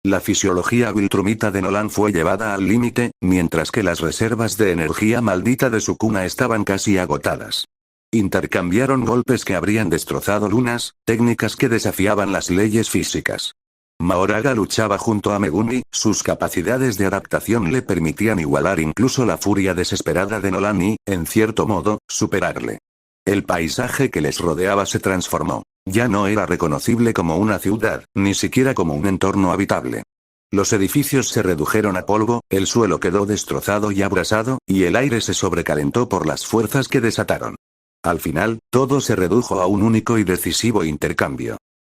A: La fisiología Viltrumita de Nolan fue llevada al límite, mientras que las reservas de energía maldita de su cuna estaban casi agotadas. Intercambiaron golpes que habrían destrozado lunas, técnicas que desafiaban las leyes físicas. Mahoraga luchaba junto a Megumi, sus capacidades de adaptación le permitían igualar incluso la furia desesperada de Nolan y, en cierto modo, superarle. El paisaje que les rodeaba se transformó. Ya no era reconocible como una ciudad, ni siquiera como un entorno habitable. Los edificios se redujeron a polvo, el suelo quedó destrozado y abrasado, y el aire se sobrecalentó por las fuerzas que desataron. Al final, todo se redujo a un único y decisivo intercambio.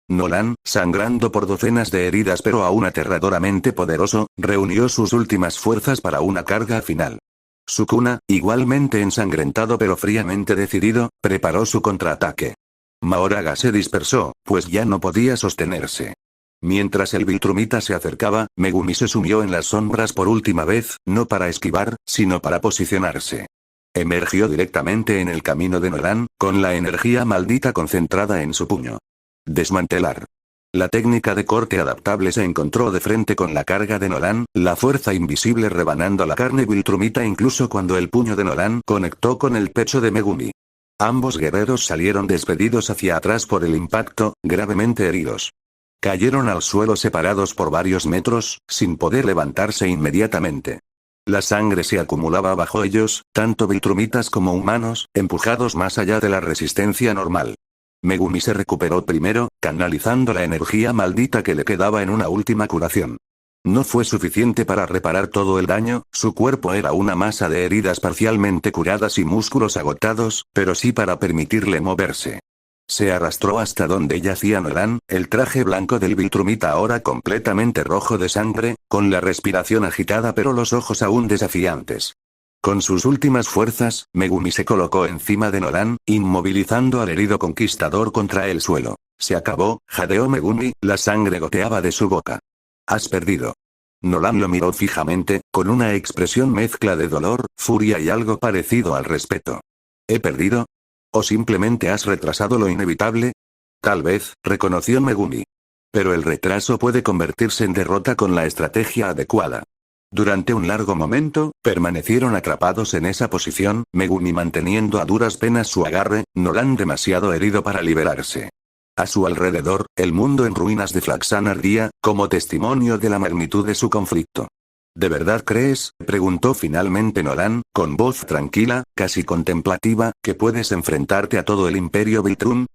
A: Nolan, sangrando por docenas de heridas pero aún aterradoramente poderoso, reunió sus últimas fuerzas para una carga final. Sukuna, igualmente ensangrentado pero fríamente decidido, preparó su contraataque. Mahoraga se dispersó, pues ya no podía sostenerse. Mientras el Viltrumita se acercaba, Megumi se sumió en las sombras por última vez, no para esquivar, sino para posicionarse. Emergió directamente en el camino de Nolan, con la energía maldita concentrada en su puño. Desmantelar. La técnica de corte adaptable se encontró de frente con la carga de Nolan, la fuerza invisible rebanando la carne Viltrumita incluso cuando el puño de Nolan conectó con el pecho de Megumi. Ambos guerreros salieron despedidos hacia atrás por el impacto, gravemente heridos. Cayeron al suelo separados por varios metros, sin poder levantarse inmediatamente. La sangre se acumulaba bajo ellos, tanto Viltrumitas como humanos, empujados más allá de la resistencia normal. Megumi se recuperó primero, canalizando la energía maldita que le quedaba en una última curación. No fue suficiente para reparar todo el daño, su cuerpo era una masa de heridas parcialmente curadas y músculos agotados, pero sí para permitirle moverse. Se arrastró hasta donde yacía Nolan, el traje blanco del Viltrumita ahora completamente rojo de sangre, con la respiración agitada pero los ojos aún desafiantes. Con sus últimas fuerzas, Megumi se colocó encima de Nolan, inmovilizando al herido conquistador contra el suelo. Se acabó, jadeó Megumi, la sangre goteaba de su boca. Has perdido. Nolan lo miró fijamente, con una expresión mezcla de dolor, furia y algo parecido al respeto. ¿He perdido? ¿O simplemente has retrasado lo inevitable? Tal vez, reconoció Megumi. Pero el retraso puede convertirse en derrota con la estrategia adecuada. Durante un largo momento, permanecieron atrapados en esa posición, Megumi manteniendo a duras penas su agarre, Nolan demasiado herido para liberarse. A su alrededor, el mundo en ruinas de Flaxan ardía, como testimonio de la magnitud de su conflicto. ¿De verdad crees?, preguntó finalmente Nolan, con voz tranquila, casi contemplativa, que puedes enfrentarte a todo el Imperio Viltrum?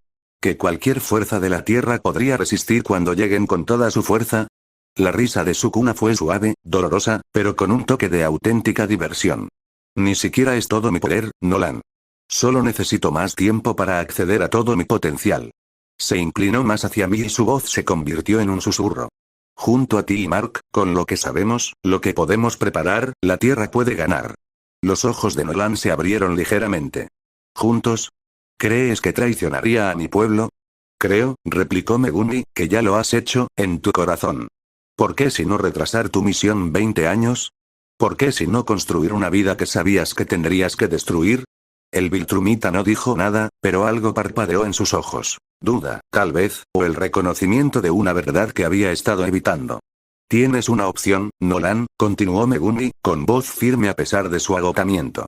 A: ¿Que cualquier fuerza de la Tierra podría resistir cuando lleguen con toda su fuerza? La risa de Sukuna fue suave, dolorosa, pero con un toque de auténtica diversión. Ni siquiera es todo mi poder, Nolan. Solo necesito más tiempo para acceder a todo mi potencial. Se inclinó más hacia mí y su voz se convirtió en un susurro. Junto a ti y Mark, con lo que sabemos, lo que podemos preparar, la Tierra puede ganar. Los ojos de Nolan se abrieron ligeramente. ¿Juntos? ¿Crees que traicionaría a mi pueblo? Creo, replicó Megumi, que ya lo has hecho, en tu corazón. ¿Por qué si no retrasar tu misión 20 años? ¿Por qué si no construir una vida que sabías que tendrías que destruir? El Viltrumita no dijo nada, pero algo parpadeó en sus ojos. Duda, tal vez, o el reconocimiento de una verdad que había estado evitando. Tienes una opción, Nolan, continuó Megumi, con voz firme a pesar de su agotamiento.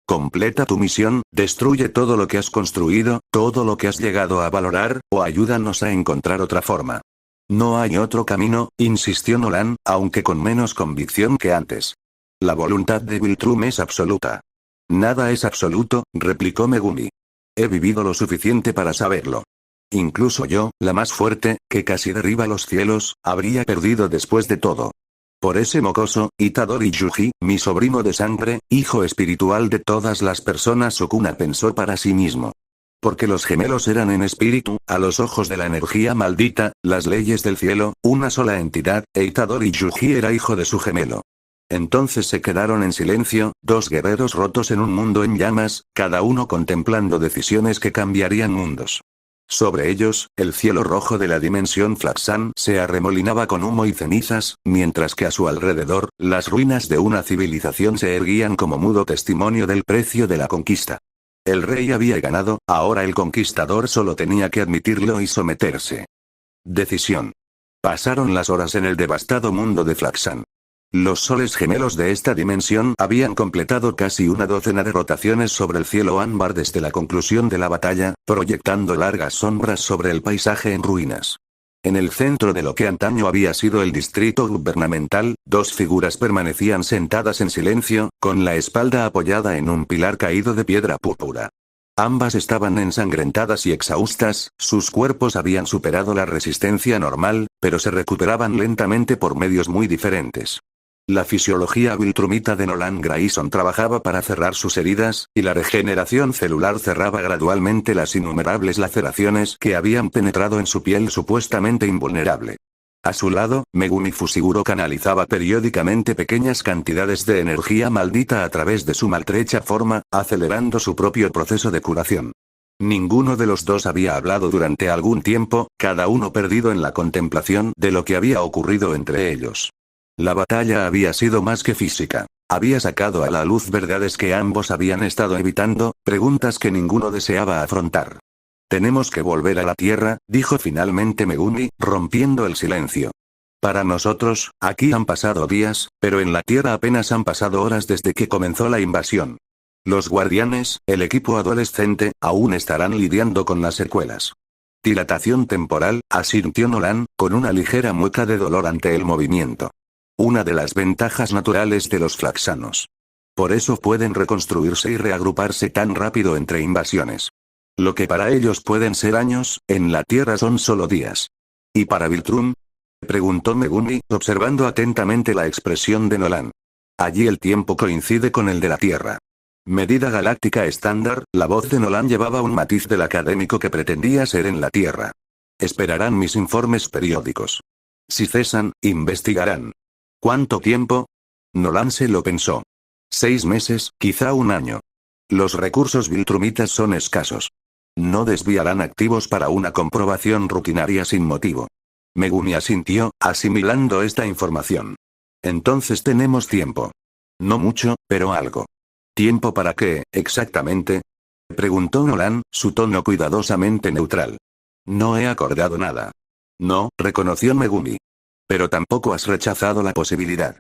A: Completa tu misión, destruye todo lo que has construido, todo lo que has llegado a valorar, o ayúdanos a encontrar otra forma. No hay otro camino, insistió Nolan, aunque con menos convicción que antes. La voluntad de Viltrum es absoluta. Nada es absoluto, replicó Megumi. He vivido lo suficiente para saberlo. Incluso yo, la más fuerte, que casi derriba los cielos, habría perdido después de todo. Por ese mocoso, Itadori Yuji, mi sobrino de sangre, hijo espiritual de todas las personas, Sukuna pensó para sí mismo. Porque los gemelos eran en espíritu, a los ojos de la energía maldita, las leyes del cielo, una sola entidad, e Itadori Yuji era hijo de su gemelo. Entonces se quedaron en silencio, dos guerreros rotos en un mundo en llamas, cada uno contemplando decisiones que cambiarían mundos. Sobre ellos, el cielo rojo de la dimensión Flaxan se arremolinaba con humo y cenizas, mientras que a su alrededor, las ruinas de una civilización se erguían como mudo testimonio del precio de la conquista. El rey había ganado, ahora el conquistador solo tenía que admitirlo y someterse. Decisión. Pasaron las horas en el devastado mundo de Flaxan. Los soles gemelos de esta dimensión habían completado casi una docena de rotaciones sobre el cielo ámbar desde la conclusión de la batalla, proyectando largas sombras sobre el paisaje en ruinas. En el centro de lo que antaño había sido el distrito gubernamental, dos figuras permanecían sentadas en silencio, con la espalda apoyada en un pilar caído de piedra púrpura. Ambas estaban ensangrentadas y exhaustas, sus cuerpos habían superado la resistencia normal, pero se recuperaban lentamente por medios muy diferentes. La fisiología viltrumita de Nolan Grayson trabajaba para cerrar sus heridas, y la regeneración celular cerraba gradualmente las innumerables laceraciones que habían penetrado en su piel supuestamente invulnerable. A su lado, Megumi Fushiguro canalizaba periódicamente pequeñas cantidades de energía maldita a través de su maltrecha forma, acelerando su propio proceso de curación. Ninguno de los dos había hablado durante algún tiempo, cada uno perdido en la contemplación de lo que había ocurrido entre ellos. La batalla había sido más que física. Había sacado a la luz verdades que ambos habían estado evitando, preguntas que ninguno deseaba afrontar. Tenemos que volver a la Tierra, dijo finalmente Megumi, rompiendo el silencio. Para nosotros, aquí han pasado días, pero en la Tierra apenas han pasado horas desde que comenzó la invasión. Los guardianes, el equipo adolescente, aún estarán lidiando con las secuelas. Dilatación temporal, asintió Nolan, con una ligera mueca de dolor ante el movimiento. Una de las ventajas naturales de los flaxanos. Por eso pueden reconstruirse y reagruparse tan rápido entre invasiones. Lo que para ellos pueden ser años, en la Tierra son solo días. ¿Y para Viltrum? Preguntó Megumi, observando atentamente la expresión de Nolan. Allí el tiempo coincide con el de la Tierra. Medida galáctica estándar, la voz de Nolan llevaba un matiz del académico que pretendía ser en la Tierra. Esperarán mis informes periódicos. Si cesan, investigarán. ¿Cuánto tiempo? Nolan se lo pensó. 6 meses, quizá un año. Los recursos viltrumitas son escasos. No desviarán activos para una comprobación rutinaria sin motivo. Megumi asintió, asimilando esta información. Entonces tenemos tiempo. No mucho, pero algo. ¿Tiempo para qué, exactamente? Preguntó Nolan, su tono cuidadosamente neutral. No he acordado nada. No, reconoció Megumi. Pero tampoco has rechazado la posibilidad.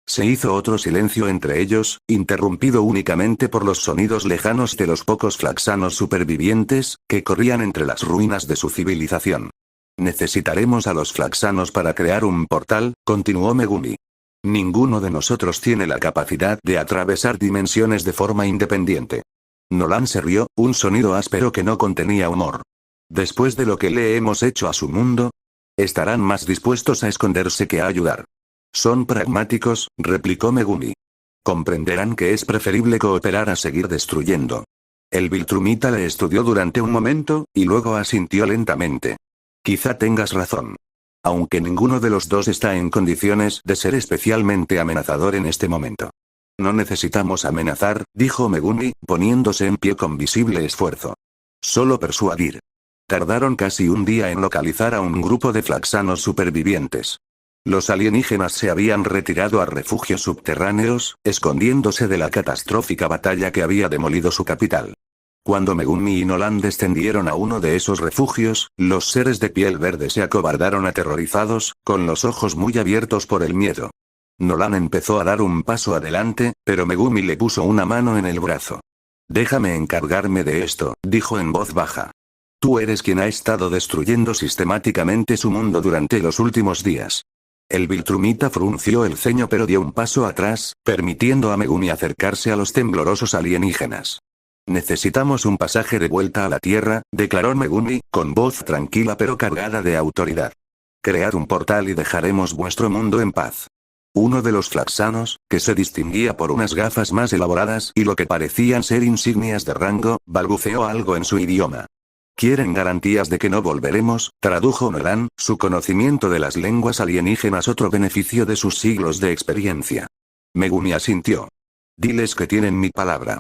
A: Se hizo otro silencio entre ellos, interrumpido únicamente por los sonidos lejanos de los pocos flaxanos supervivientes, que corrían entre las ruinas de su civilización. Necesitaremos a los flaxanos para crear un portal, continuó Megumi. Ninguno de nosotros tiene la capacidad de atravesar dimensiones de forma independiente. Nolan se rió, un sonido áspero que no contenía humor. Después de lo que le hemos hecho a su mundo, estarán más dispuestos a esconderse que a ayudar. Son pragmáticos, replicó Megumi. Comprenderán que es preferible cooperar a seguir destruyendo. El viltrumita le estudió durante un momento, y luego asintió lentamente. Quizá tengas razón. Aunque ninguno de los dos está en condiciones de ser especialmente amenazador en este momento. No necesitamos amenazar, dijo Megumi, poniéndose en pie con visible esfuerzo. Solo persuadir. Tardaron casi un día en localizar a un grupo de flaxanos supervivientes. Los alienígenas se habían retirado a refugios subterráneos, escondiéndose de la catastrófica batalla que había demolido su capital. Cuando Megumi y Nolan descendieron a uno de esos refugios, los seres de piel verde se acobardaron aterrorizados, con los ojos muy abiertos por el miedo. Nolan empezó a dar un paso adelante, pero Megumi le puso una mano en el brazo. Déjame encargarme de esto, dijo en voz baja. Tú eres quien ha estado destruyendo sistemáticamente su mundo durante los últimos días. El viltrumita frunció el ceño pero dio un paso atrás, permitiendo a Megumi acercarse a los temblorosos alienígenas. Necesitamos un pasaje de vuelta a la Tierra, declaró Megumi, con voz tranquila pero cargada de autoridad. Cread un portal y dejaremos vuestro mundo en paz. Uno de los flaxanos, que se distinguía por unas gafas más elaboradas y lo que parecían ser insignias de rango, balbuceó algo en su idioma. ¿Quieren garantías de que no volveremos?, tradujo Nolan, su conocimiento de las lenguas alienígenas otro beneficio de sus siglos de experiencia. Megumi asintió. Diles que tienen mi palabra.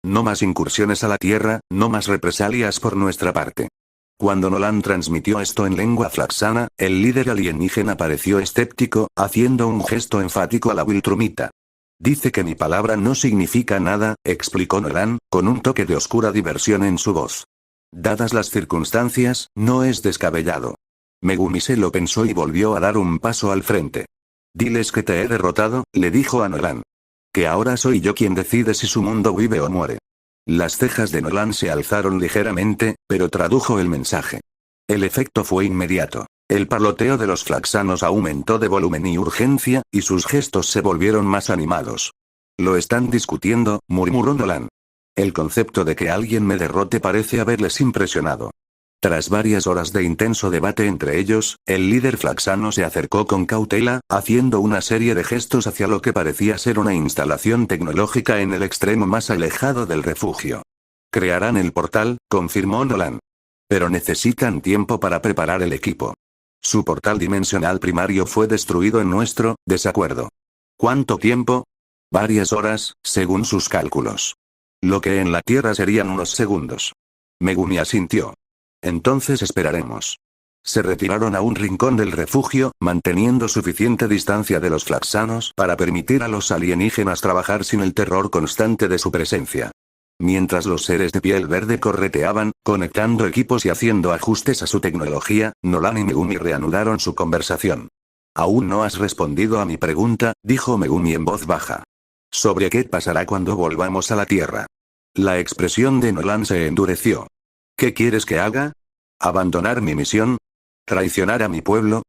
A: No más incursiones a la Tierra, no más represalias por nuestra parte. Cuando Nolan transmitió esto en lengua flaxana, el líder alienígena pareció escéptico, haciendo un gesto enfático a la viltrumita. Dice que mi palabra no significa nada, explicó Nolan, con un toque de oscura diversión en su voz. Dadas las circunstancias, no es descabellado. Megumi se lo pensó y volvió a dar un paso al frente. Diles que te he derrotado, le dijo a Nolan. Que ahora soy yo quien decide si su mundo vive o muere. Las cejas de Nolan se alzaron ligeramente, pero tradujo el mensaje. El efecto fue inmediato. El parloteo de los flaxanos aumentó de volumen y urgencia, y sus gestos se volvieron más animados. Lo están discutiendo, murmuró Nolan. El concepto de que alguien me derrote parece haberles impresionado. Tras varias horas de intenso debate entre ellos, el líder flaxano se acercó con cautela, haciendo una serie de gestos hacia lo que parecía ser una instalación tecnológica en el extremo más alejado del refugio. Crearán el portal, confirmó Nolan. Pero necesitan tiempo para preparar el equipo. Su portal dimensional primario fue destruido en nuestro desacuerdo. ¿Cuánto tiempo? Varias horas, según sus cálculos. Lo que en la Tierra serían unos segundos. Megumi asintió. Entonces esperaremos. Se retiraron a un rincón del refugio, manteniendo suficiente distancia de los flaxanos para permitir a los alienígenas trabajar sin el terror constante de su presencia. Mientras los seres de piel verde correteaban, conectando equipos y haciendo ajustes a su tecnología, Nolan y Megumi reanudaron su conversación. «Aún no has respondido a mi pregunta», dijo Megumi en voz baja. «¿Sobre qué pasará cuando volvamos a la Tierra?» La expresión de Nolan se endureció. «¿Qué quieres que haga? ¿Abandonar mi misión? ¿Traicionar a mi pueblo?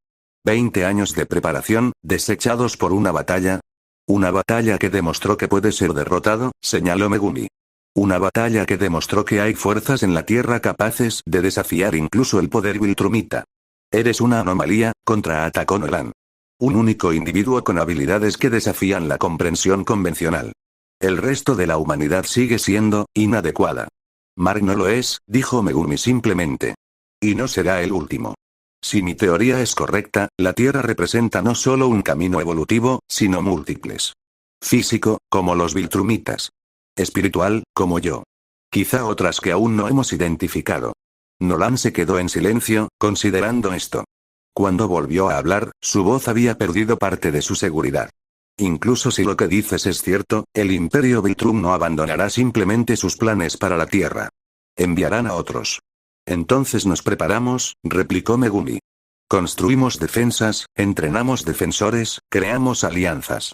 A: 20 años de preparación, desechados por una batalla. Una batalla que demostró que puede ser derrotado», señaló Megumi. «Una batalla que demostró que hay fuerzas en la Tierra capaces de desafiar incluso el poder Viltrumita. Eres una anomalía», contraatacó Nolan. «Un único individuo con habilidades que desafían la comprensión convencional. El resto de la humanidad sigue siendo inadecuada». «Mark no lo es», dijo Megumi simplemente. «Y no será el último. Si mi teoría es correcta, la Tierra representa no solo un camino evolutivo, sino múltiples. Físico, como los Viltrumitas. Espiritual, como yo. Quizá otras que aún no hemos identificado». Nolan se quedó en silencio, considerando esto. Cuando volvió a hablar, su voz había perdido parte de su seguridad. «Incluso si lo que dices es cierto, el Imperio Viltrum no abandonará simplemente sus planes para la Tierra. Enviarán a otros». «Entonces nos preparamos», replicó Megumi. «Construimos defensas, entrenamos defensores, creamos alianzas.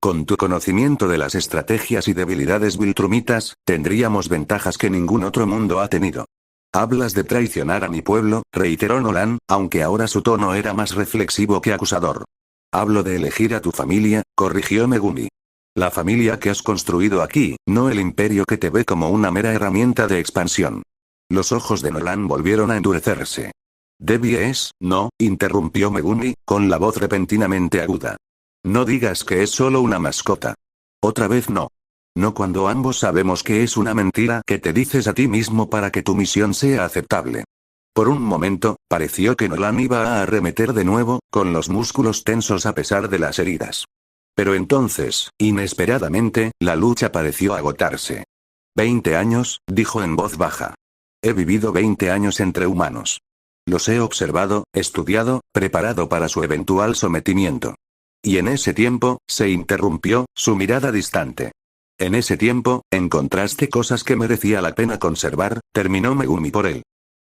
A: Con tu conocimiento de las estrategias y debilidades viltrumitas, tendríamos ventajas que ningún otro mundo ha tenido». «Hablas de traicionar a mi pueblo», reiteró Nolan, aunque ahora su tono era más reflexivo que acusador. «Hablo de elegir a tu familia», corrigió Megumi. «La familia que has construido aquí, no el imperio que te ve como una mera herramienta de expansión». Los ojos de Nolan volvieron a endurecerse. «Debbie es, no», interrumpió Megumi, con la voz repentinamente aguda. «No digas que es solo una mascota. Otra vez no. No cuando ambos sabemos que es una mentira que te dices a ti mismo para que tu misión sea aceptable». Por un momento, pareció que Nolan iba a arremeter de nuevo, con los músculos tensos a pesar de las heridas. Pero entonces, inesperadamente, la lucha pareció agotarse. 20 años, dijo en voz baja. He vivido 20 años entre humanos. Los he observado, estudiado, preparado para su eventual sometimiento. Y en ese tiempo, se interrumpió, su mirada distante. En ese tiempo, encontraste cosas que merecía la pena conservar, terminó Megumi por él.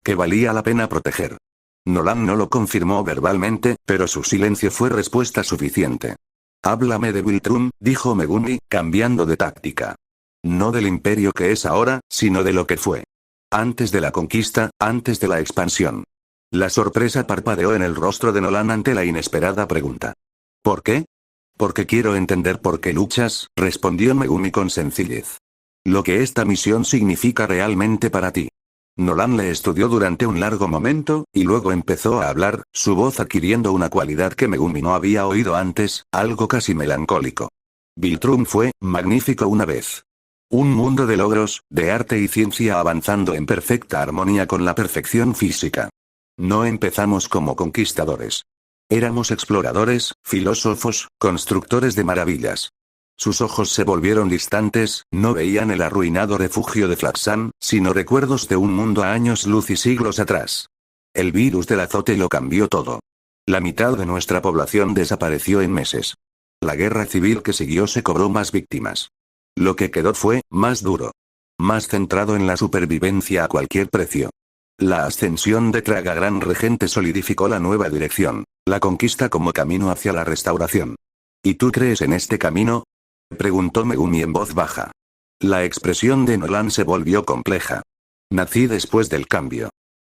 A: Que valía la pena proteger. Nolan no lo confirmó verbalmente, pero su silencio fue respuesta suficiente. Háblame de Viltrum, dijo Megumi, cambiando de táctica. No del imperio que es ahora, sino de lo que fue. Antes de la conquista, antes de la expansión. La sorpresa parpadeó en el rostro de Nolan ante la inesperada pregunta. ¿Por qué? Porque quiero entender por qué luchas, respondió Megumi con sencillez. Lo que esta misión significa realmente para ti. Nolan le estudió durante un largo momento, y luego empezó a hablar, su voz adquiriendo una cualidad que Megumi no había oído antes, algo casi melancólico. Viltrum fue magnífico una vez. Un mundo de logros, de arte y ciencia avanzando en perfecta armonía con la perfección física. No empezamos como conquistadores. Éramos exploradores, filósofos, constructores de maravillas. Sus ojos se volvieron distantes, no veían el arruinado refugio de Flaxan, sino recuerdos de un mundo a años luz y siglos atrás. El virus del azote lo cambió todo. La mitad de nuestra población desapareció en meses. La guerra civil que siguió se cobró más víctimas. Lo que quedó fue, más duro. Más centrado en la supervivencia a cualquier precio. La ascensión de Traga Gran Regente solidificó la nueva dirección, la conquista como camino hacia la restauración. ¿Y tú crees en este camino?, preguntó Megumi en voz baja. La expresión de Nolan se volvió compleja. Nací después del cambio.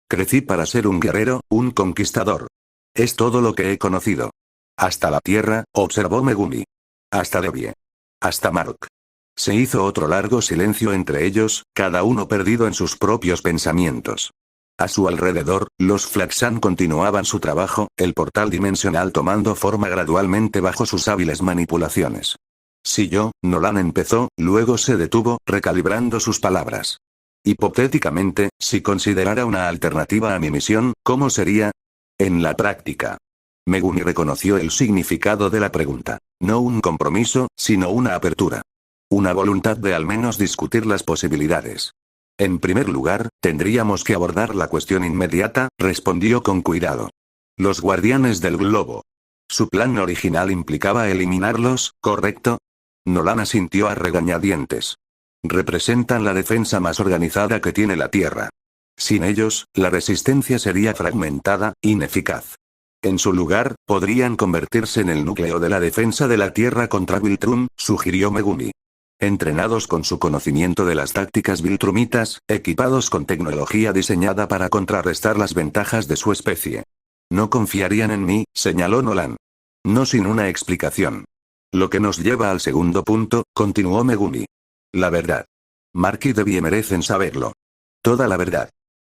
A: Crecí para ser un guerrero, un conquistador. Es todo lo que he conocido. Hasta la Tierra, observó Megumi. Hasta Debbie. Hasta Mark. Se hizo otro largo silencio entre ellos, cada uno perdido en sus propios pensamientos. A su alrededor, los Flaxan continuaban su trabajo, el portal dimensional tomando forma gradualmente bajo sus hábiles manipulaciones. Si yo, Nolan empezó, luego se detuvo, recalibrando sus palabras. Hipotéticamente, si considerara una alternativa a mi misión, ¿cómo sería? En la práctica. Megumi reconoció el significado de la pregunta. No un compromiso, sino una apertura. Una voluntad de al menos discutir las posibilidades. En primer lugar, tendríamos que abordar la cuestión inmediata, respondió con cuidado. Los guardianes del globo. Su plan original implicaba eliminarlos, ¿correcto? Nolan asintió a regañadientes. Representan la defensa más organizada que tiene la Tierra. Sin ellos, la resistencia sería fragmentada, ineficaz. En su lugar, podrían convertirse en el núcleo de la defensa de la Tierra contra Viltrum, sugirió Megumi. Entrenados con su conocimiento de las tácticas viltrumitas, equipados con tecnología diseñada para contrarrestar las ventajas de su especie. No confiarían en mí, señaló Nolan. No sin una explicación. Lo que nos lleva al segundo punto, continuó Megumi. La verdad. Mark y Debbie merecen saberlo. Toda la verdad.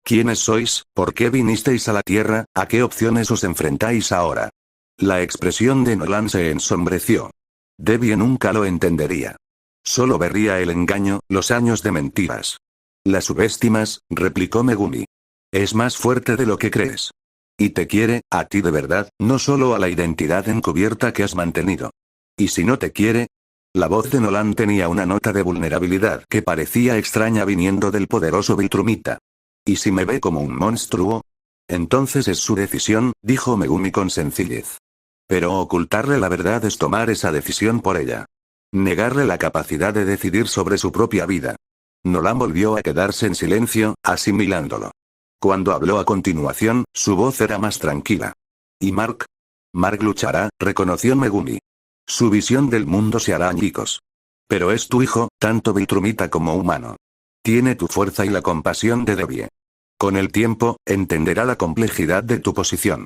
A: ¿Quiénes sois? ¿Por qué vinisteis a la Tierra? ¿A qué opciones os enfrentáis ahora? La expresión de Nolan se ensombreció. Debbie nunca lo entendería. Solo vería el engaño, los años de mentiras. La subestimas, replicó Megumi. Es más fuerte de lo que crees. Y te quiere, a ti de verdad, no solo a la identidad encubierta que has mantenido. ¿Y si no te quiere? La voz de Nolan tenía una nota de vulnerabilidad que parecía extraña viniendo del poderoso Viltrumita. ¿Y si me ve como un monstruo? Entonces es su decisión, dijo Megumi con sencillez. Pero ocultarle la verdad es tomar esa decisión por ella. Negarle la capacidad de decidir sobre su propia vida. Nolan volvió a quedarse en silencio, asimilándolo. Cuando habló a continuación, su voz era más tranquila. ¿Y Mark? Mark luchará, reconoció Megumi. Su visión del mundo se hará añicos. Pero es tu hijo, tanto Viltrumita como humano. Tiene tu fuerza y la compasión de Debbie. Con el tiempo, entenderá la complejidad de tu posición.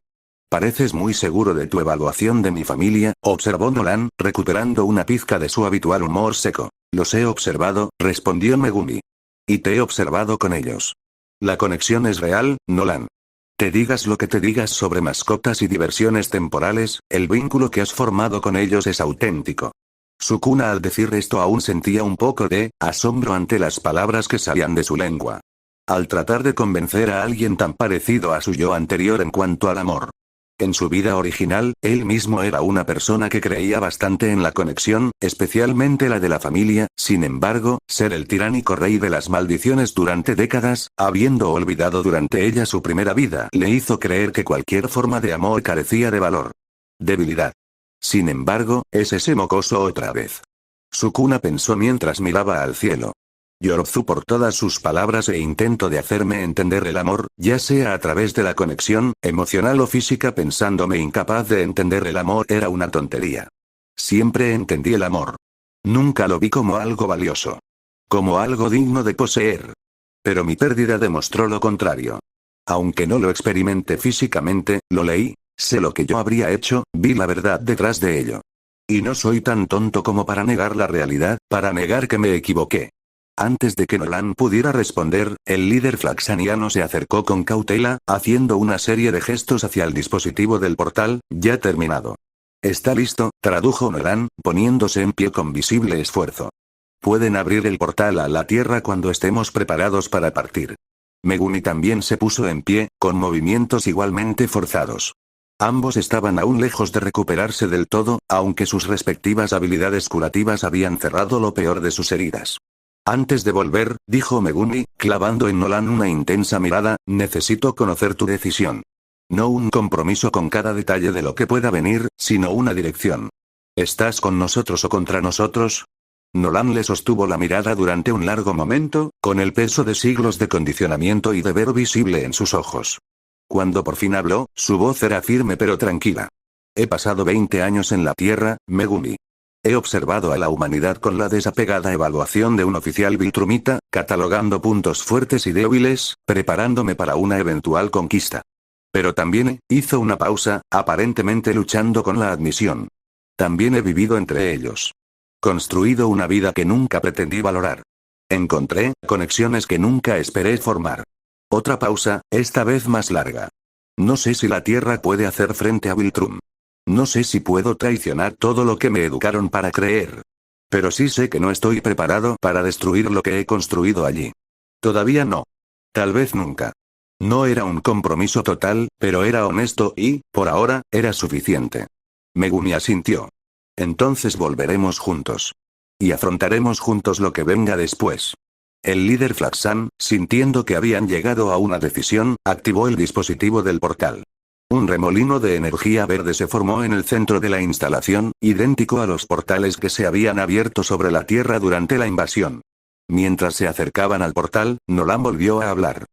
A: Pareces muy seguro de tu evaluación de mi familia, observó Nolan, recuperando una pizca de su habitual humor seco. Los he observado, respondió Megumi. Y te he observado con ellos. La conexión es real, Nolan. Te digas lo que te digas sobre mascotas y diversiones temporales, el vínculo que has formado con ellos es auténtico. Sukuna al decir esto aún sentía un poco de asombro ante las palabras que salían de su lengua. Al tratar de convencer a alguien tan parecido a su yo anterior en cuanto al amor. En su vida original, él mismo era una persona que creía bastante en la conexión, especialmente la de la familia, sin embargo, ser el tiránico rey de las maldiciones durante décadas, habiendo olvidado durante ella su primera vida, le hizo creer que cualquier forma de amor carecía de valor. Debilidad. Sin embargo, es ese mocoso otra vez. Sukuna pensó mientras miraba al cielo. Yorzu por todas sus palabras e intento de hacerme entender el amor, ya sea a través de la conexión, emocional o física pensándome incapaz de entender el amor era una tontería. Siempre entendí el amor. Nunca lo vi como algo valioso. Como algo digno de poseer. Pero mi pérdida demostró lo contrario. Aunque no lo experimenté físicamente, lo leí, sé lo que yo habría hecho, vi la verdad detrás de ello. Y no soy tan tonto como para negar la realidad, para negar que me equivoqué. Antes de que Nolan pudiera responder, el líder flaxaniano se acercó con cautela, haciendo una serie de gestos hacia el dispositivo del portal, ya terminado. Está listo, tradujo Nolan, poniéndose en pie con visible esfuerzo. Pueden abrir el portal a la Tierra cuando estemos preparados para partir. Megumi también se puso en pie, con movimientos igualmente forzados. Ambos estaban aún lejos de recuperarse del todo, aunque sus respectivas habilidades curativas habían cerrado lo peor de sus heridas. Antes de volver, dijo Megumi, clavando en Nolan una intensa mirada, necesito conocer tu decisión. No un compromiso con cada detalle de lo que pueda venir, sino una dirección. ¿Estás con nosotros o contra nosotros? Nolan le sostuvo la mirada durante un largo momento, con el peso de siglos de condicionamiento y deber visible en sus ojos. Cuando por fin habló, su voz era firme pero tranquila. He pasado 20 años en la Tierra, Megumi. He observado a la humanidad con la desapegada evaluación de un oficial viltrumita, catalogando puntos fuertes y débiles, preparándome para una eventual conquista. Pero también hizo una pausa, aparentemente luchando con la admisión. También he vivido entre ellos. Construido una vida que nunca pretendí valorar. Encontré conexiones que nunca esperé formar. Otra pausa, esta vez más larga. No sé si la Tierra puede hacer frente a Viltrum. No sé si puedo traicionar todo lo que me educaron para creer. Pero sí sé que no estoy preparado para destruir lo que he construido allí. Todavía no. Tal vez nunca. No era un compromiso total, pero era honesto y, por ahora, era suficiente. Megumi asintió. Entonces volveremos juntos. Y afrontaremos juntos lo que venga después. El líder Flaxan, sintiendo que habían llegado a una decisión, activó el dispositivo del portal. Un remolino de energía verde se formó en el centro de la instalación, idéntico a los portales que se habían abierto sobre la Tierra durante la invasión. Mientras se acercaban al portal, Nolan volvió a hablar.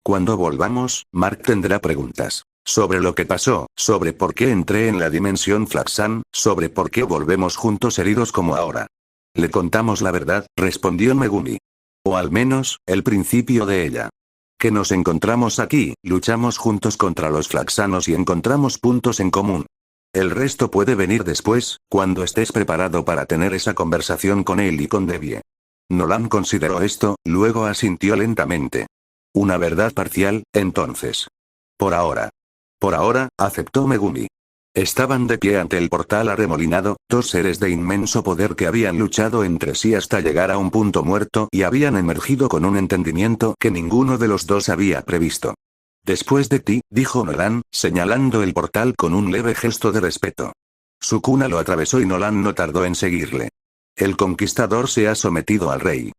A: Cuando volvamos, Mark tendrá preguntas. Sobre lo que pasó, sobre por qué entré en la dimensión Flaxan, sobre por qué volvemos juntos heridos como ahora. Le contamos la verdad, respondió Megumi. O al menos, el principio de ella. Que nos encontramos aquí, luchamos juntos contra los Flaxanos y encontramos puntos en común. El resto puede venir después, cuando estés preparado para tener esa conversación con él y con Debbie. Nolan consideró esto, luego asintió lentamente. Una verdad parcial, entonces. Por ahora. Por ahora, aceptó Megumi. Estaban de pie ante el portal arremolinado, dos seres de inmenso poder que habían luchado entre sí hasta llegar a un punto muerto y habían emergido con un entendimiento que ninguno de los dos había previsto. Después de ti, dijo Nolan, señalando el portal con un leve gesto de respeto. Sukuna lo atravesó y Nolan no tardó en seguirle. El conquistador se ha sometido al rey.